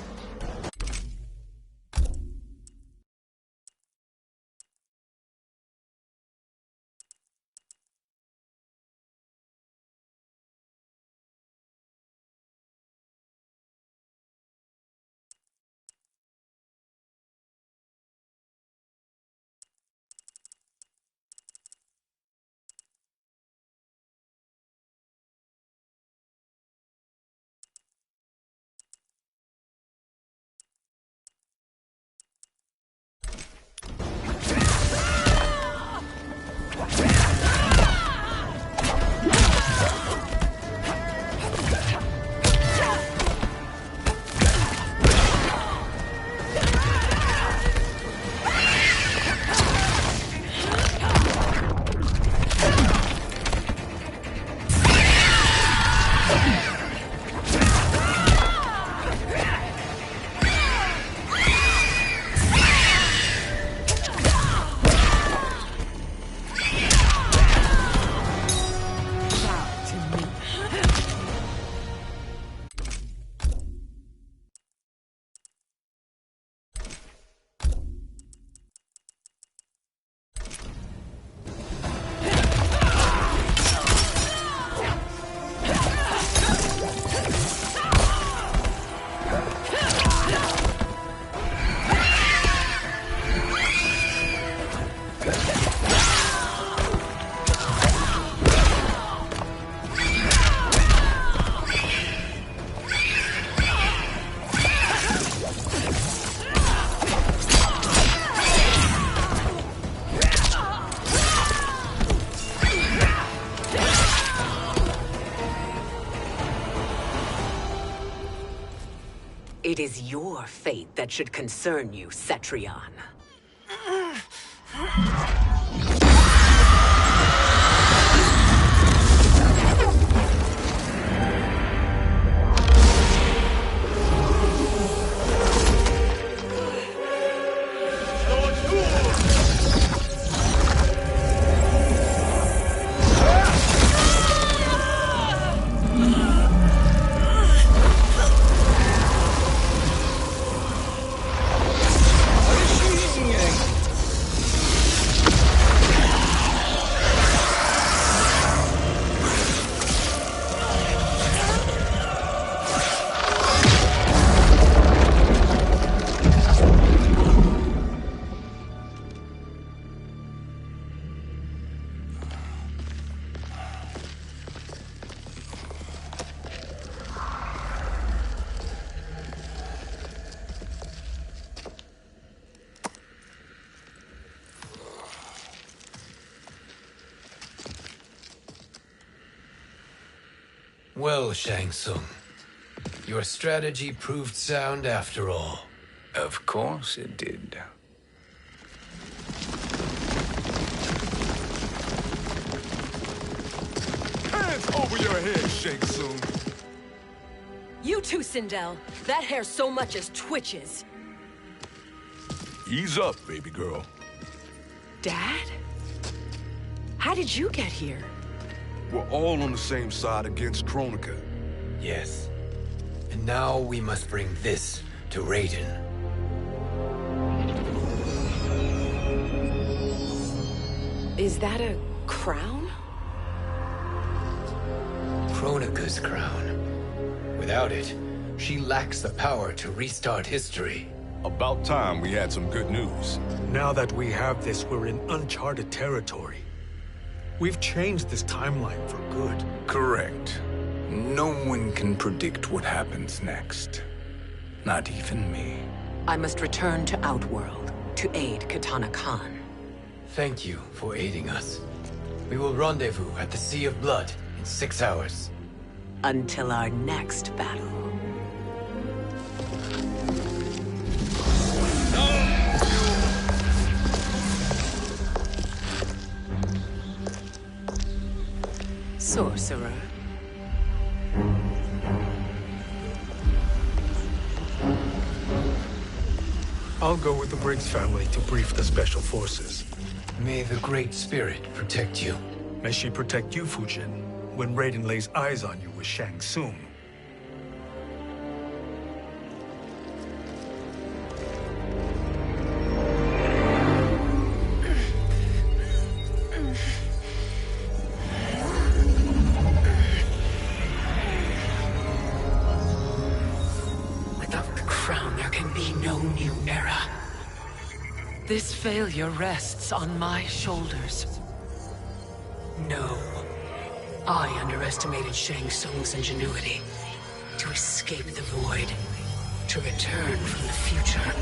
It is your fate that should concern you, Cetrion. Well, Shang Tsung, your strategy proved sound after all. Of course it did. Hands over your head, Shang Tsung. You too, Sindel. That hair so much as twitches. Ease up, baby girl. Dad? How did you get here? We're all on the same side against Kronika. Yes. And now we must bring this to Raiden. Is that a crown? Kronika's crown. Without it, she lacks the power to restart history. About time we had some good news. Now that we have this, we're in uncharted territory. We've changed this timeline for good. Correct. No one can predict what happens next. Not even me. I must return to Outworld to aid Katana Khan. Thank you for aiding us. We will rendezvous at the Sea of Blood in 6 hours. Until our next battle. Sorcerer. I'll go with the Briggs family to brief the Special Forces. May the Great Spirit protect you. May she protect you, Fujin, when Raiden lays eyes on you with Shang Tsung. Without the crown, there can be no new era. This failure rests on my shoulders. No. I underestimated Shang Tsung's ingenuity. To escape the void. To return from the future.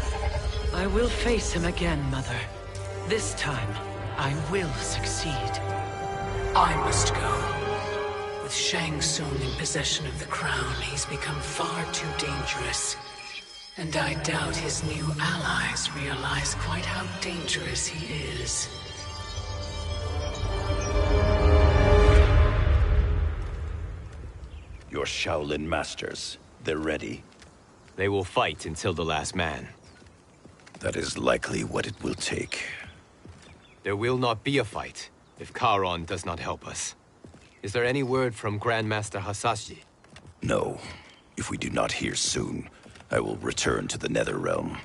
I will face him again, Mother. This time, I will succeed. I must go. With Shang Tsung in possession of the crown, he's become far too dangerous. And I doubt his new allies realize quite how dangerous he is. Your Shaolin masters, they're ready. They will fight until the last man. That is likely what it will take. There will not be a fight if Charon does not help us. Is there any word from Grandmaster Hasashi? No. If we do not hear soon, I will return to the Netherrealm.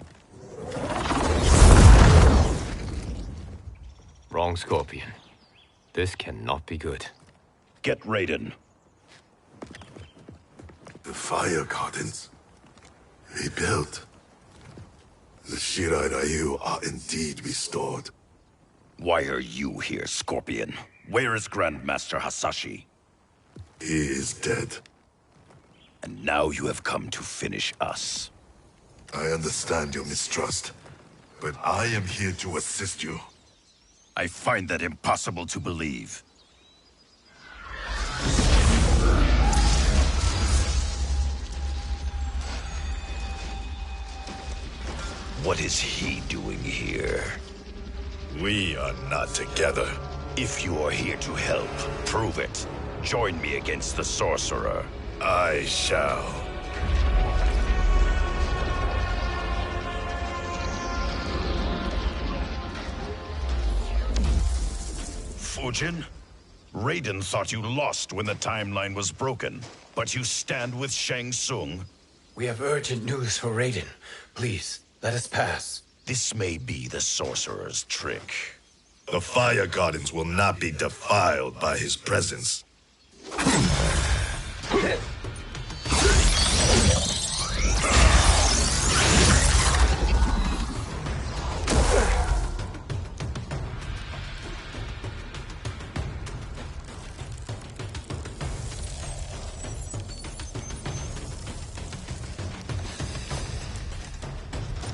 Wrong, Scorpion. This cannot be good. Get Raiden. The Fire Gardens. Rebuilt. The Shirai Ryu are indeed restored. Why are you here, Scorpion? Where is Grandmaster Hasashi? He is dead. And now you have come to finish us. I understand your mistrust, but I am here to assist you. I find that impossible to believe. What is he doing here? We are not together. If you are here to help, prove it. Join me against the Sorcerer. I shall. Fujin? Raiden thought you lost when the timeline was broken, but you stand with Shang Tsung. We have urgent news for Raiden. Please, let us pass. This may be the Sorcerer's trick. The Fire Gardens will not be defiled by his presence.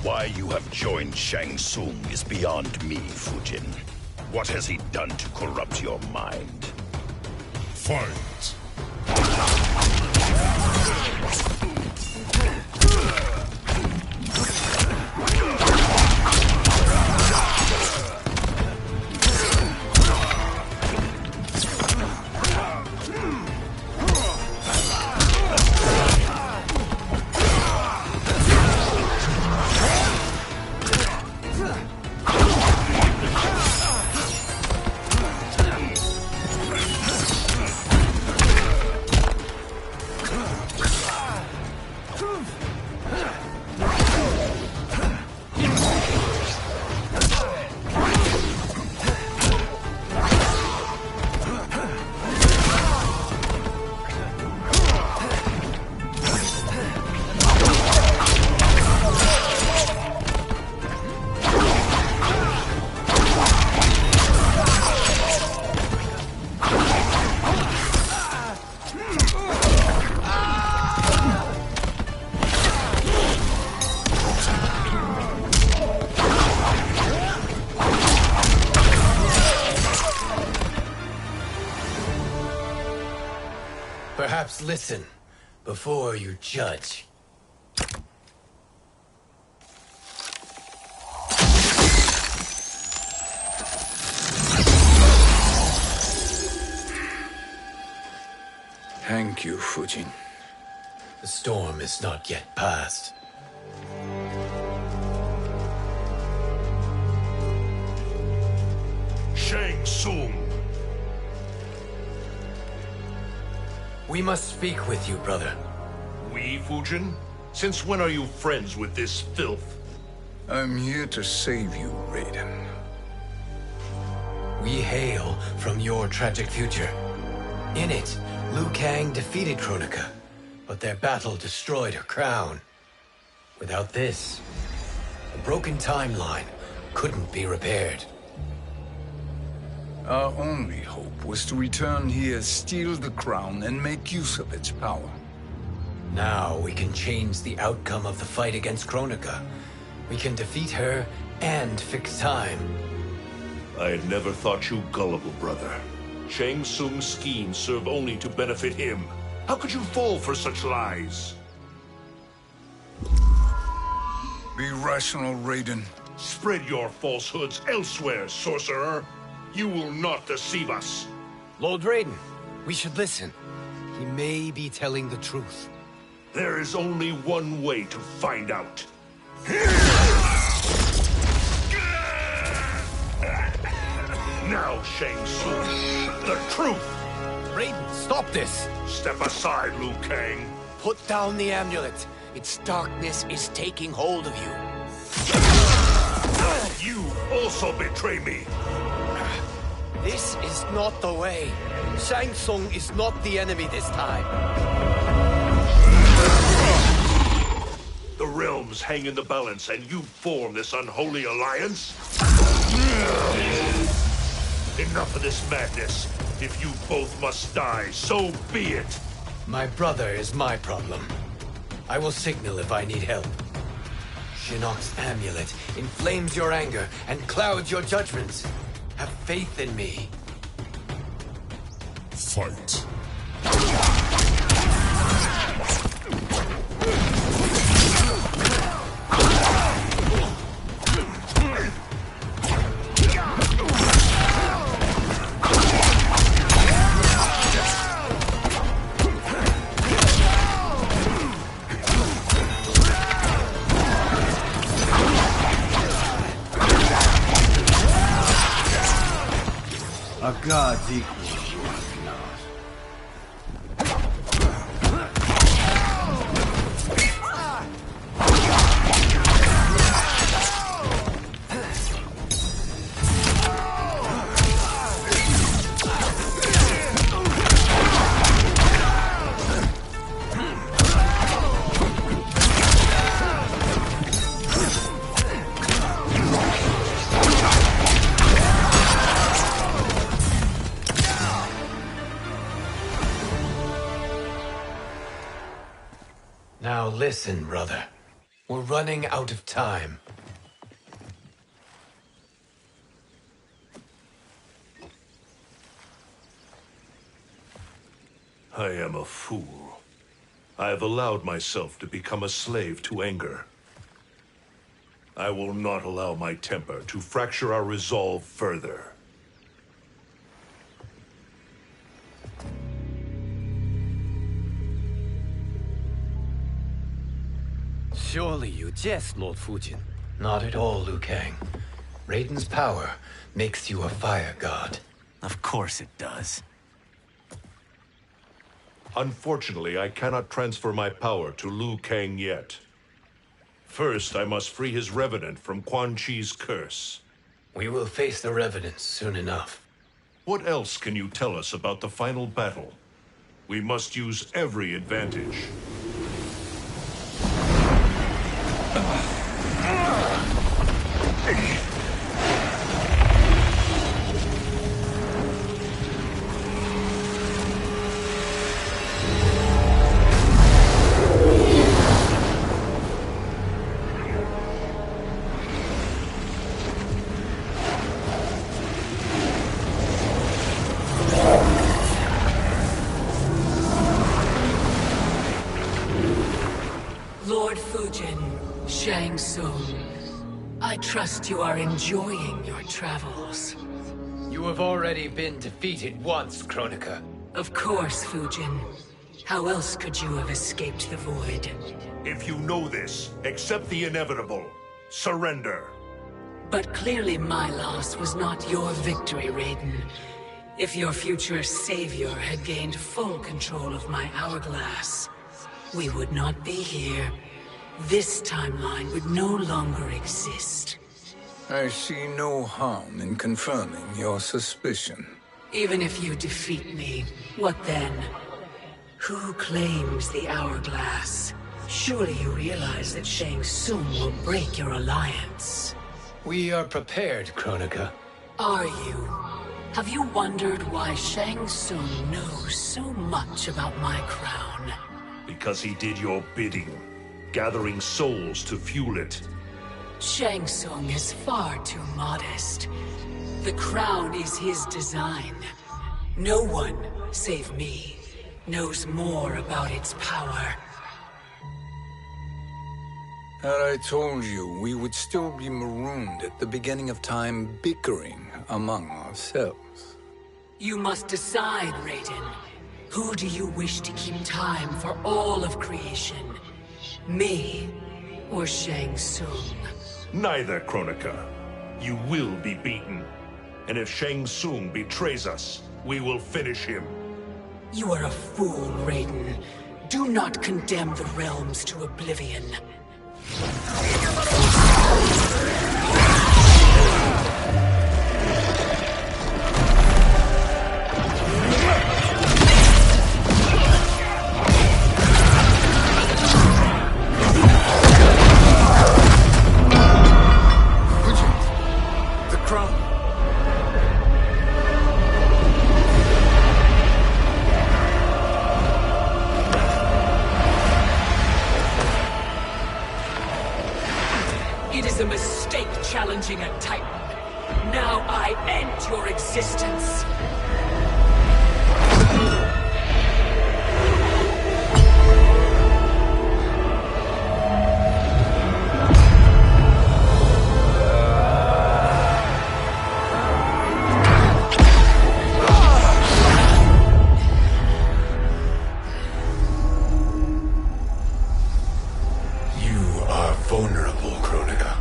Why you have joined Shang Tsung is beyond me, Fujin. What has he done to corrupt your mind? Fight! Perhaps listen before you judge. Thank you, Fujin. The storm is not yet past. Shang Tsung! We must speak with you, brother. We, Fujin? Since when are you friends with this filth? I'm here to save you, Raiden. We hail from your tragic future. In it, Liu Kang defeated Kronika, but their battle destroyed her crown. Without this, a broken timeline couldn't be repaired. Our only hope was to return here, steal the crown, and make use of its power. Now we can change the outcome of the fight against Kronika. We can defeat her and fix time. I had never thought you gullible, brother. Shang Tsung's schemes serve only to benefit him. How could you fall for such lies? Be rational, Raiden. Spread your falsehoods elsewhere, sorcerer. You will not deceive us. Lord Raiden, we should listen. He may be telling the truth. There is only one way to find out. Now, Shang Tsung, the truth! Raiden, stop this! Step aside, Liu Kang. Put down the amulet. Its darkness is taking hold of you. You also betray me. This is not the way. Shang Tsung is not the enemy this time. The realms hang in the balance, and you form this unholy alliance? Enough of this madness. If you both must die, so be it. My brother is my problem. I will signal if I need help. Shinnok's amulet inflames your anger and clouds your judgments. Have faith in me. Fight. A god's equal to yours not. Now listen, brother. We're running out of time. I am a fool. I have allowed myself to become a slave to anger. I will not allow my temper to fracture our resolve further. Surely you jest, Lord Fujin. Not at all, Liu Kang. Raiden's power makes you a fire god. Of course it does. Unfortunately, I cannot transfer my power to Liu Kang yet. First, I must free his Revenant from Quan Chi's curse. We will face the Revenants soon enough. What else can you tell us about the final battle? We must use every advantage. Lord Fujin, Shang Tsung, I trust you are enjoying your travels. You have already been defeated once, Kronika. Of course, Fujin. How else could you have escaped the void? If you know this, accept the inevitable. Surrender. But clearly my loss was not your victory, Raiden. If your future savior had gained full control of my hourglass, we would not be here. This timeline would no longer exist. I see no harm in confirming your suspicion. Even if you defeat me, what then? Who claims the hourglass? Surely you realize that Shang Tsung will break your alliance. We are prepared, Kronika. Are you? Have you wondered why Shang Tsung knows so much about my crown? Because he did your bidding, gathering souls to fuel it. Shang Tsung is far too modest. The crown is his design. No one, save me, knows more about its power. Had I told you, we would still be marooned at the beginning of time, bickering among ourselves. You must decide, Raiden. Who do you wish to keep time for all of creation? Me or Shang Tsung? Neither, Kronika. You will be beaten. And if Shang Tsung betrays us, we will finish him. You are a fool, Raiden. Do not condemn the realms to oblivion. It is a mistake challenging a Titan. Now I end your existence. You are vulnerable, Kronika.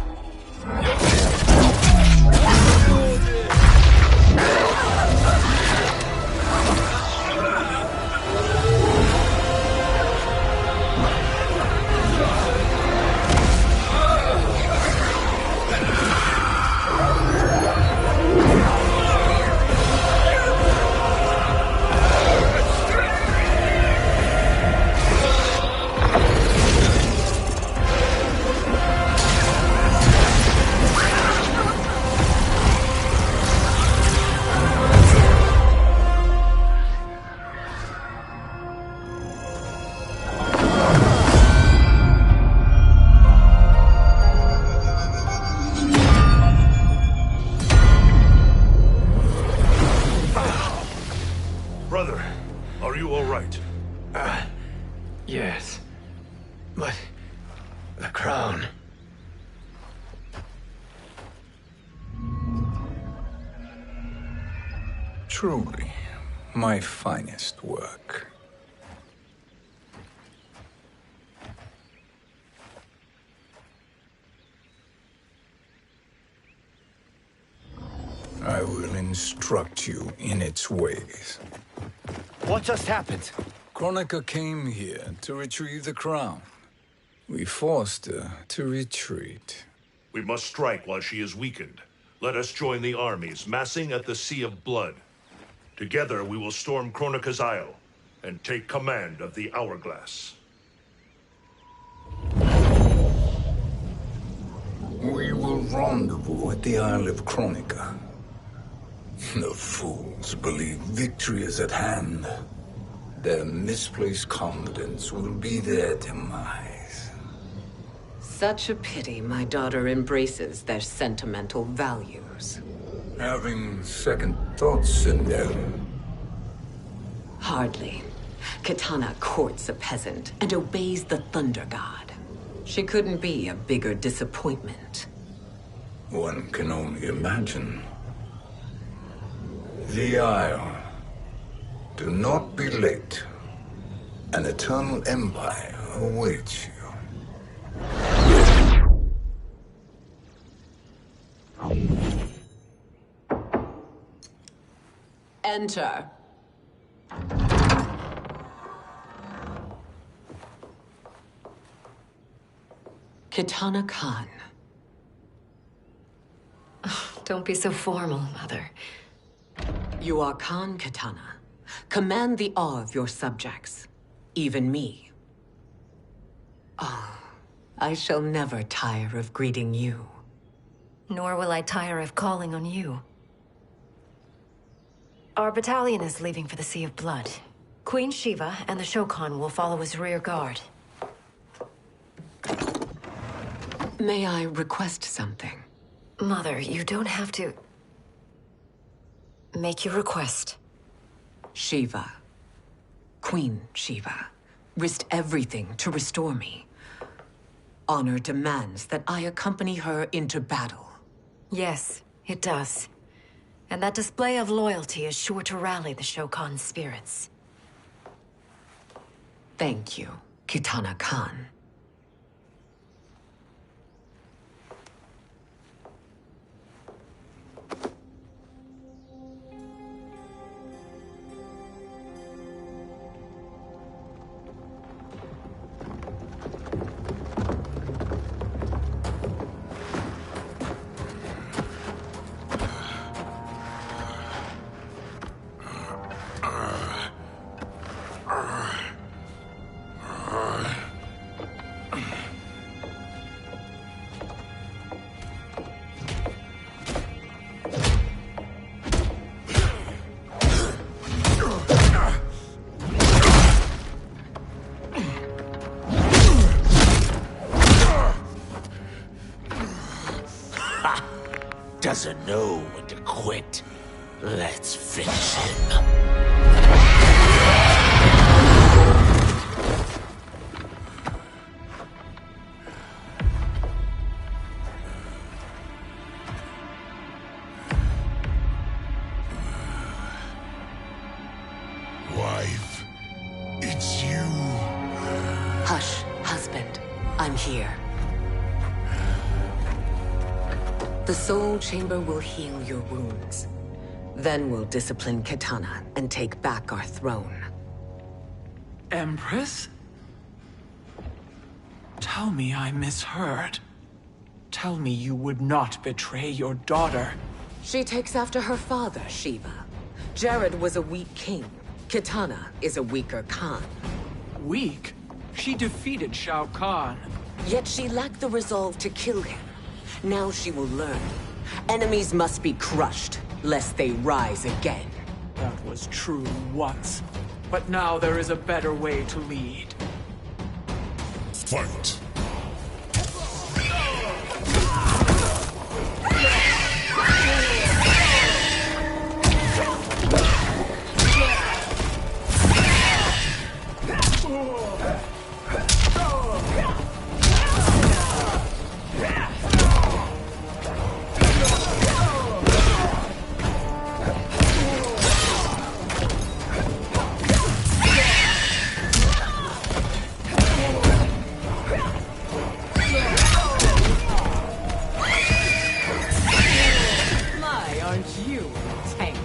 Truly, my finest work. I will instruct you in its ways. What just happened? Kronika came here to retrieve the crown. We forced her to retreat. We must strike while she is weakened. Let us join the armies, massing at the Sea of Blood. Together we will storm Kronika's Isle, and take command of the Hourglass. We will rendezvous at the Isle of Kronika. The fools believe victory is at hand. Their misplaced confidence will be their demise. Such a pity my daughter embraces their sentimental values. Having second thoughts, Sindel. Hardly. Kitana courts a peasant and obeys the Thunder God. She couldn't be a bigger disappointment. One can only imagine. The Isle. Do not be late. An eternal empire awaits you. Enter. Kitana Khan. Don't be so formal, Mother. You are Khan Kitana. Command the awe of your subjects. Even me. Oh, I shall never tire of greeting you. Nor will I tire of calling on you. Our battalion is leaving for the Sea of Blood. Queen Shiva and the Shokan will follow as rear guard. May I request something? Mother, you don't have to... Make your request. Shiva. Queen Shiva. Risked everything to restore me. Honor demands that I accompany her into battle. Yes, it does. And that display of loyalty is sure to rally the Shokan's spirits. Thank you, Kitana Khan. Doesn't know when to quit. Let's finish him. Wife, it's you. Hush, husband. I'm here. The Soul Chamber will heal your wounds. Then we'll discipline Kitana and take back our throne. Empress? Tell me I misheard. Tell me you would not betray your daughter. She takes after her father, Shiva. Jared was a weak king. Kitana is a weaker Khan. Weak? She defeated Shao Kahn. Yet she lacked the resolve to kill him. Now she will learn. Enemies must be crushed, lest they rise again. That was true once. But now there is a better way to lead. Fight! And you, tank.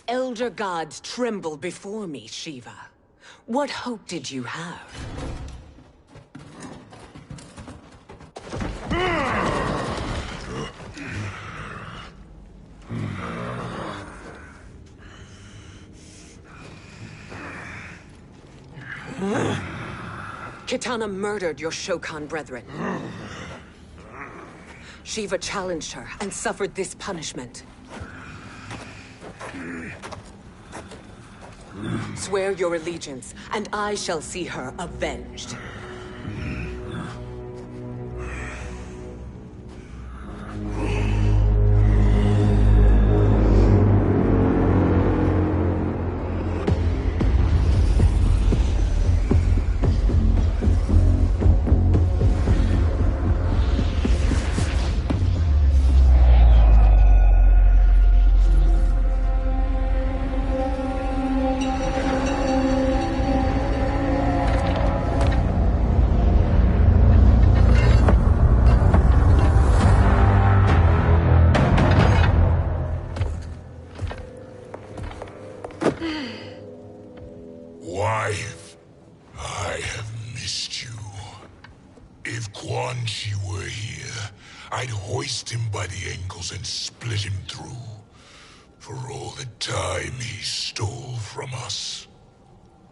Elder gods tremble before me, Shiva. What hope did you have? Kitana murdered your Shokan brethren. Shiva challenged her and suffered this punishment. Swear your allegiance, and I shall see her avenged. Wife, I have missed you. If Quan Chi were here, I'd hoist him by the ankles and split him through. For all the time he stole from us.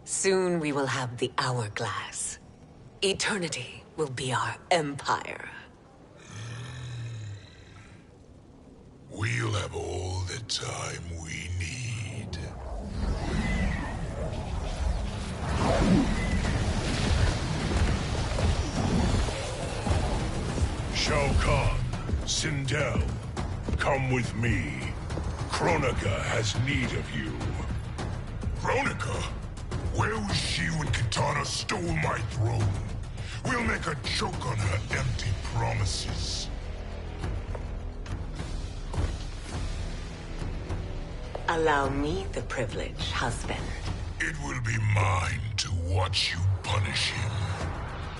Soon we will have the hourglass. Eternity will be our empire. We'll have all the time we need. Shao Kahn, Sindel, come with me. Kronika has need of you. Kronika? Where was she when Kitana stole my throne? We'll make a choke on her empty promises. Allow me the privilege, husband. It will be mine to watch you punish him.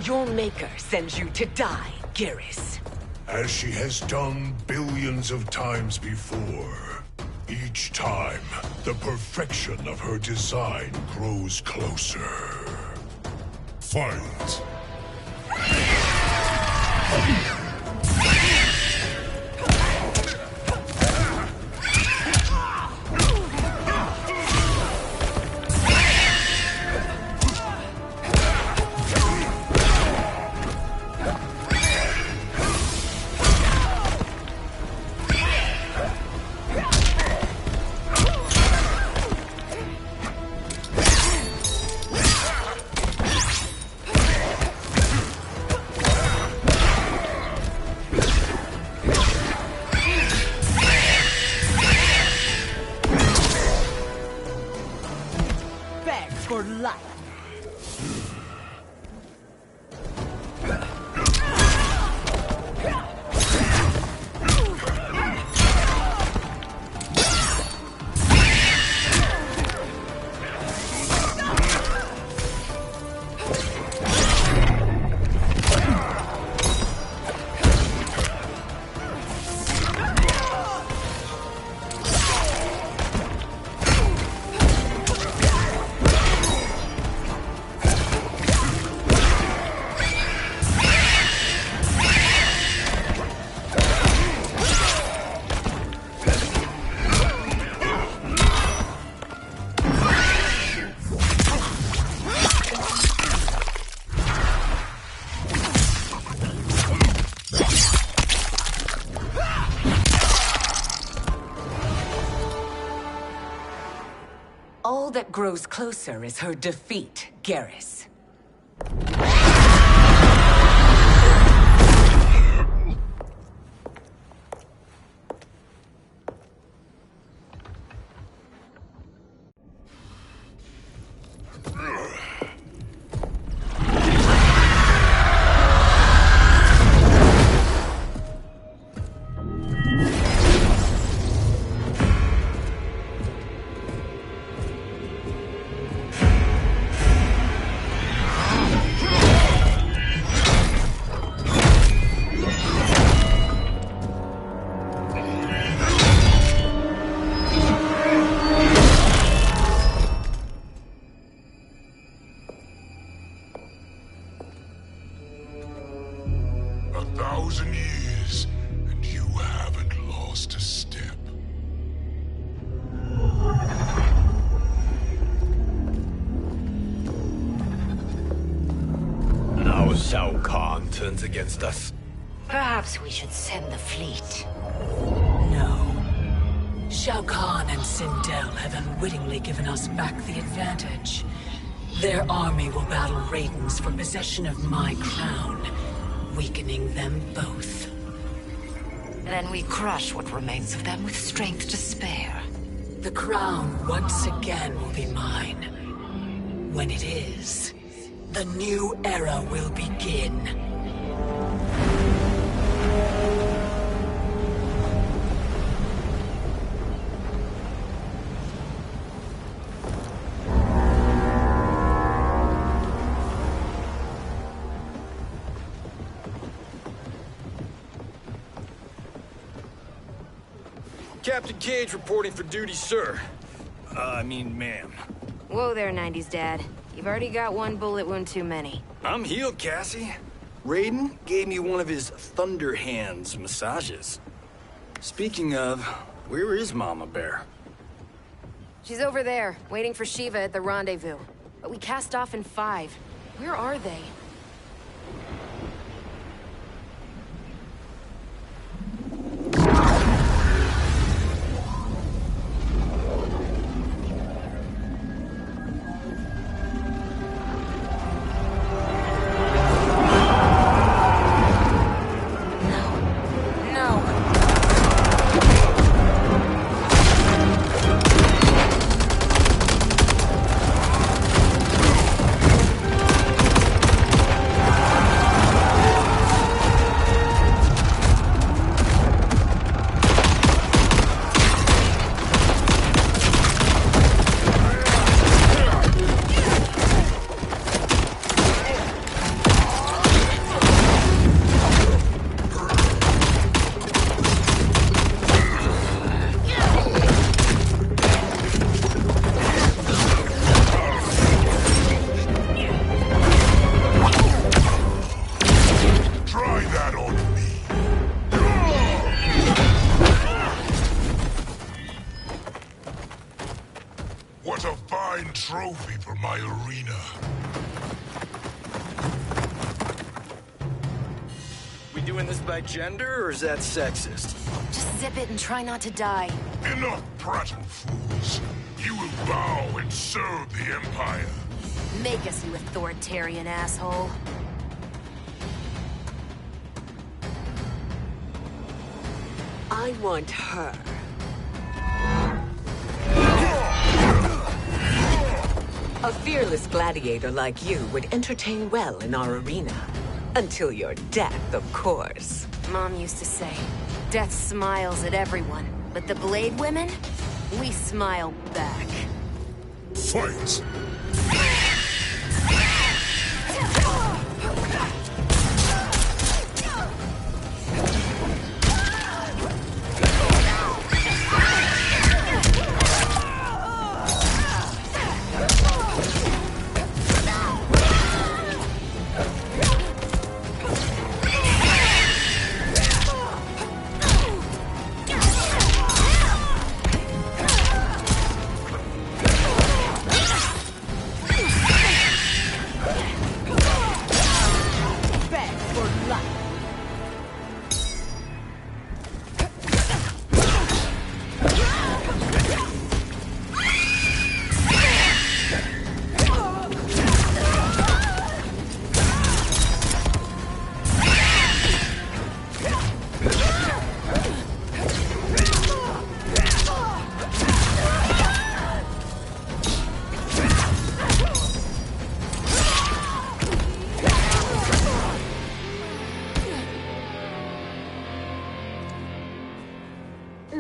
Your maker sends you to die, Geras. As she has done billions of times before. Each time, the perfection of her design grows closer. Fight! For life. All that grows closer is her defeat, Garrus. Shao Kahn turns against us. Perhaps we should send the fleet. No. Shao Kahn and Sindel have unwittingly given us back the advantage. Their army will battle Raidens for possession of my crown, weakening them both. Then we crush what remains of them with strength to spare. The crown once again will be mine. When it is, the new era will begin. Captain Cage reporting for duty, sir. Ma'am. Whoa there, 90s Dad. You've already got one bullet wound too many. I'm healed, Cassie. Raiden gave me one of his Thunder Hands massages. Speaking of, where is Mama Bear? She's over there, waiting for Shiva at the rendezvous. But we cast off in 5. Where are they? Trophy for my arena. We doing this by gender, or is that sexist? Just zip it and try not to die. Enough prattle, fools. You will bow and serve the Empire. Make us, you authoritarian asshole. I want her. A fearless gladiator like you would entertain well in our arena. Until your death, of course. Mom used to say, death smiles at everyone, but the Blade women, we smile back. Fight!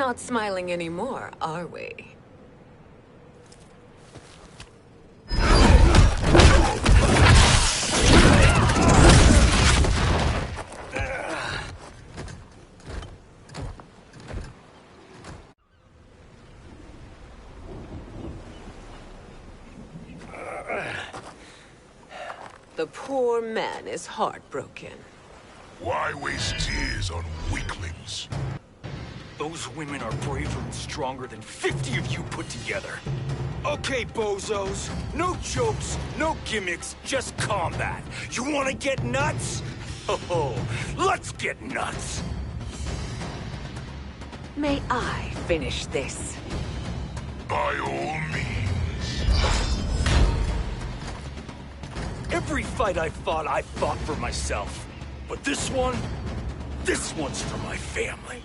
not smiling anymore, are we? The poor man is heartbroken. Why waste tears on weaklings? Those women are braver and stronger than 50 of you put together. Okay, bozos. No jokes, no gimmicks, just combat. You wanna get nuts? Oh, let's get nuts! May I finish this? By all means. Every fight I fought for myself. But this one's for my family.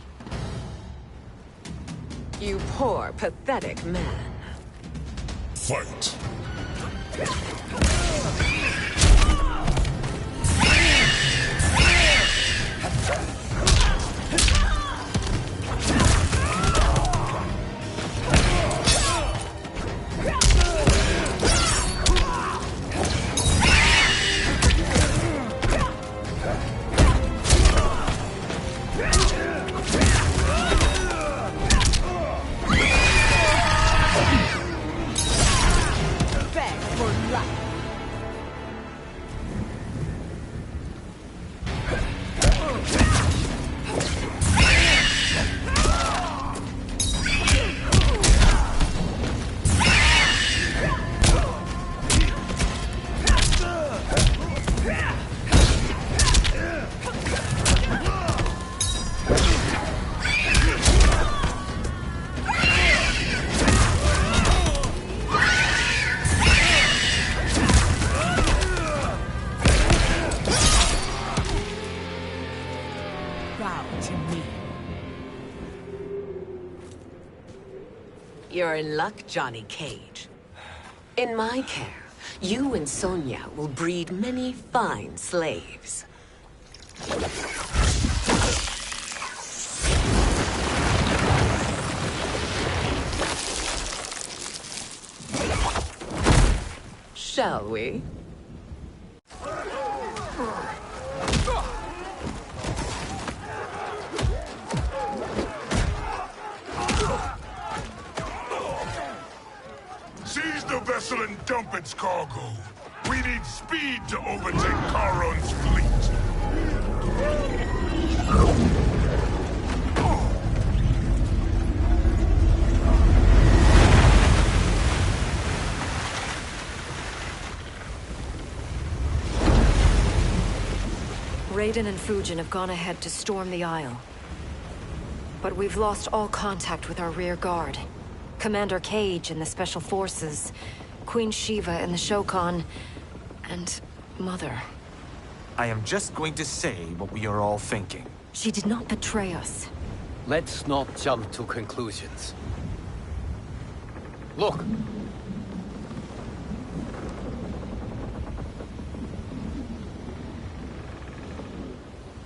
You poor, pathetic man. Fight. You're in luck, Johnny Cage. In my care, you and Sonya will breed many fine slaves. Shall we? Seize the vessel and dump its cargo. We need speed to overtake Charon's fleet. Raiden and Fujin have gone ahead to storm the Isle. But we've lost all contact with our rear guard. Commander Cage and the Special Forces, Queen Shiva and the Shokan, and Mother. I am just going to say what we are all thinking. She did not betray us. Let's not jump to conclusions. Look!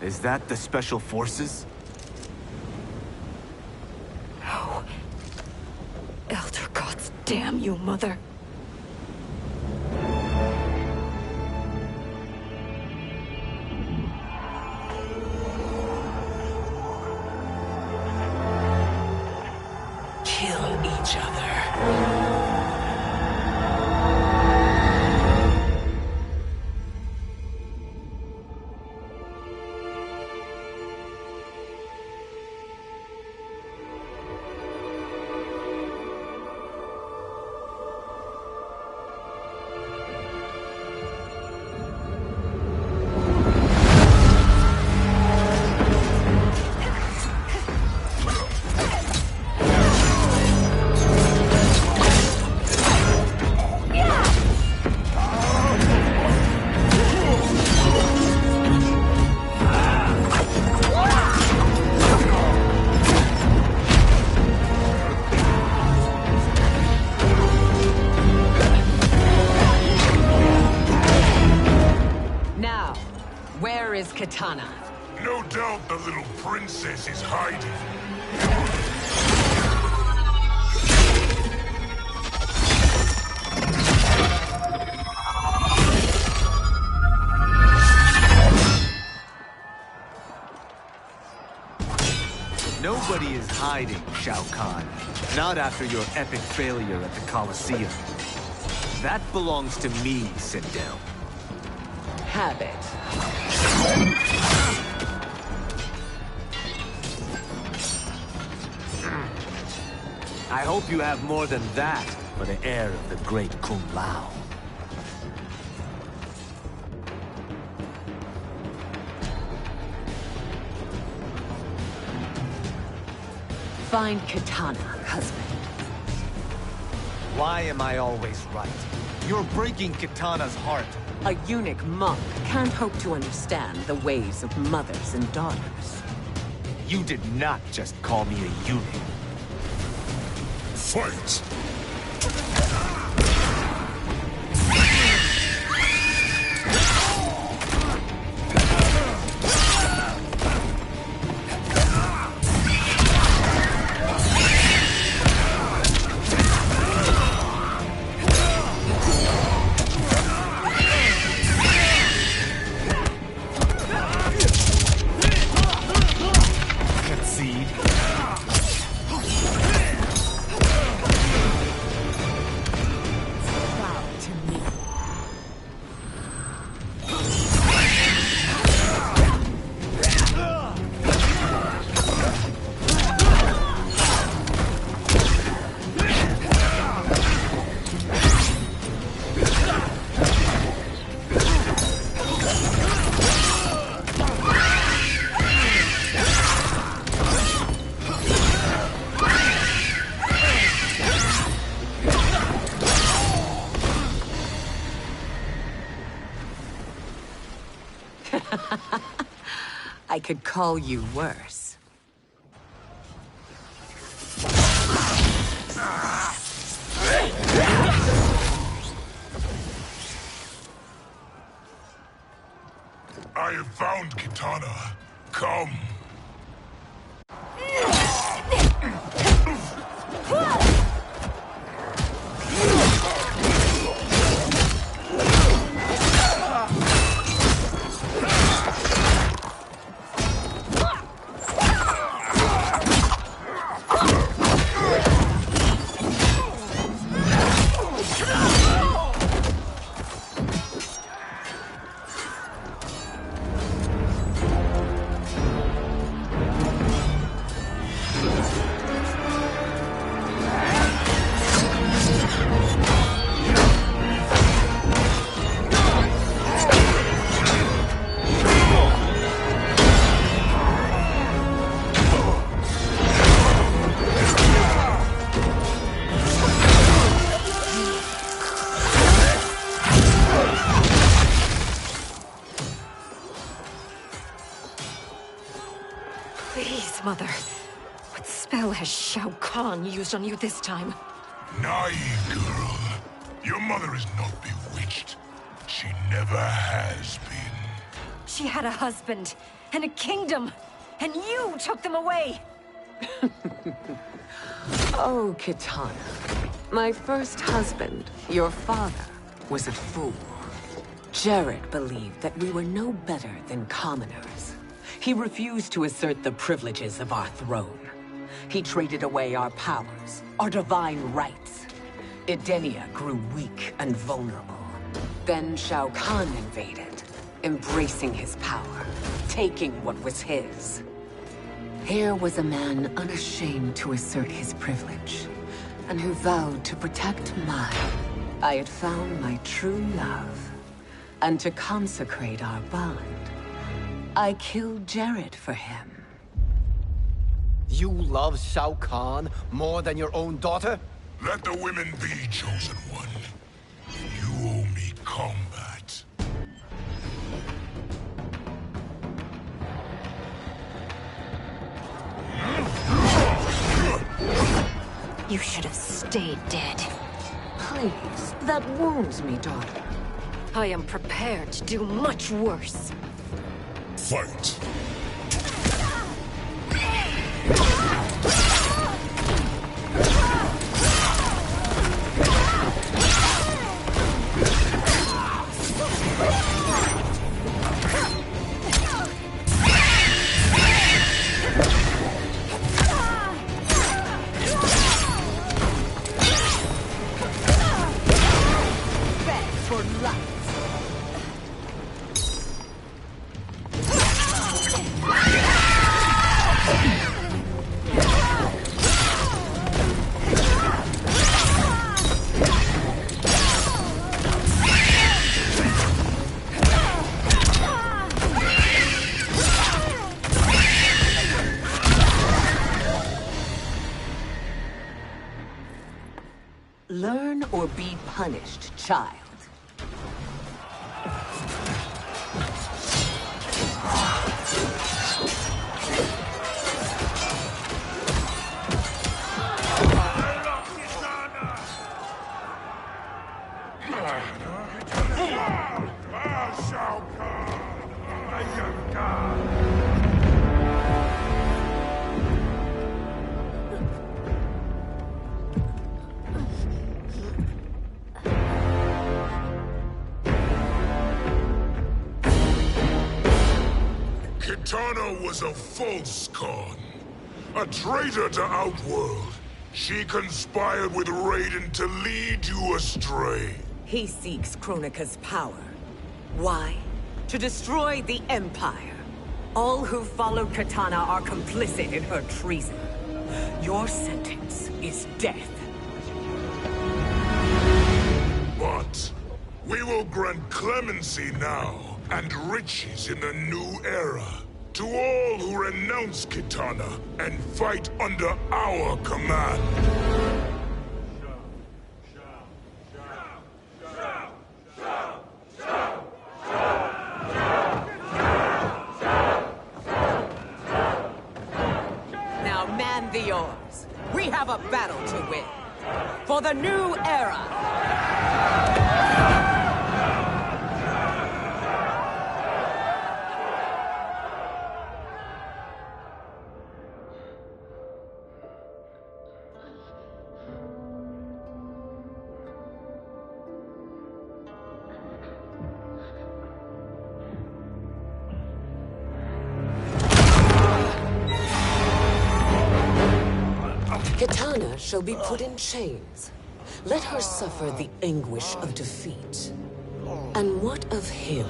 Is that the Special Forces? No. Elder gods damn you, Mother. Kill each other. Katana. No doubt the little princess is hiding. Nobody is hiding, Shao Kahn. Not after your epic failure at the Colosseum. That belongs to me, Sindel. Have it. I hope you have more than that for the heir of the great Kung Lao. Find Kitana, husband. Why am I always right? You're breaking Kitana's heart. A eunuch monk can't hope to understand the ways of mothers and daughters. You did not just call me a eunuch. Fight! I could call you worse. I have found Kitana. Come. Please, Mother. What spell has Shao Kahn used on you this time? Naive girl. Your mother is not bewitched. She never has been. She had a husband and a kingdom, and you took them away! Oh, Kitana. My first husband, your father, was a fool. Jared believed that we were no better than commoners. He refused to assert the privileges of our throne. He traded away our powers, our divine rights. Edenia grew weak and vulnerable. Then Shao Kahn invaded, embracing his power, taking what was his. Here was a man unashamed to assert his privilege, and who vowed to protect mine. I had found my true love, and to consecrate our bond, I killed Jared for him. You love Shao Kahn more than your own daughter? Let the women be, Chosen One. You owe me combat. You should have stayed dead. Please, that wounds me, daughter. I am prepared to do much worse. Fight. your life. Learn or be punished, child. Shao Kahn! I am God! Kitana was a false Khan, a traitor to Outworld. She conspired with Raiden to lead you astray. He seeks Kronika's power. Why? To destroy the Empire. All who follow Kitana are complicit in her treason. Your sentence is death. But we will grant clemency now and riches in the new era to all who renounce Kitana and fight under our command. Now man the oars. We have a battle to win. For the new era. Kitana shall be put in chains. Let her suffer the anguish of defeat. And what of him?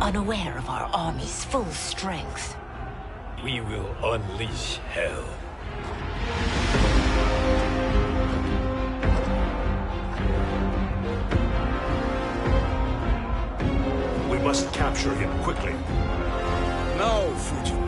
Unaware of our army's full strength. We will unleash hell. We must capture him quickly. No, Fujin.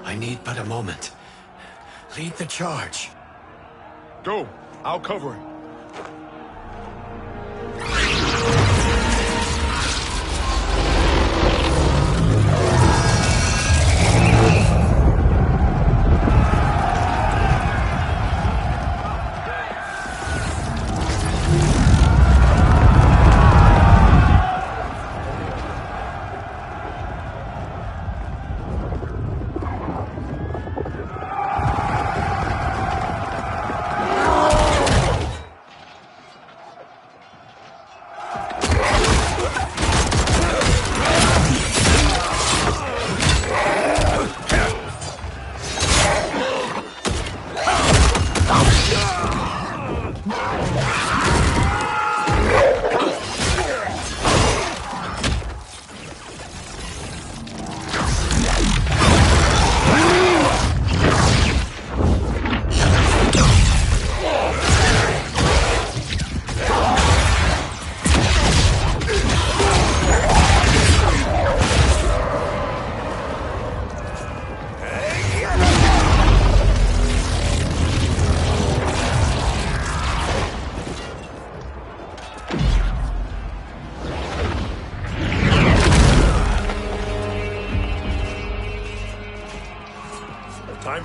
I need but a moment. Lead the charge. Go. I'll cover him.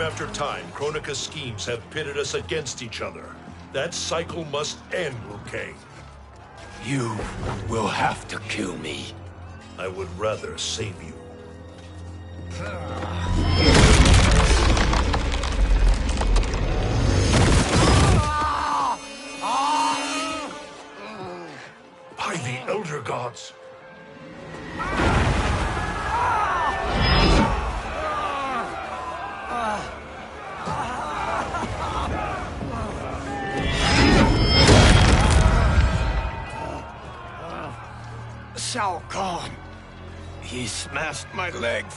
Time after time, Kronika's schemes have pitted us against each other. That cycle must end, Liu Kang. You will have to kill me. I would rather save you. By the Elder Gods! Shao Kahn! He smashed my legs!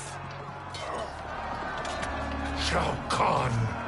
Shao Kahn!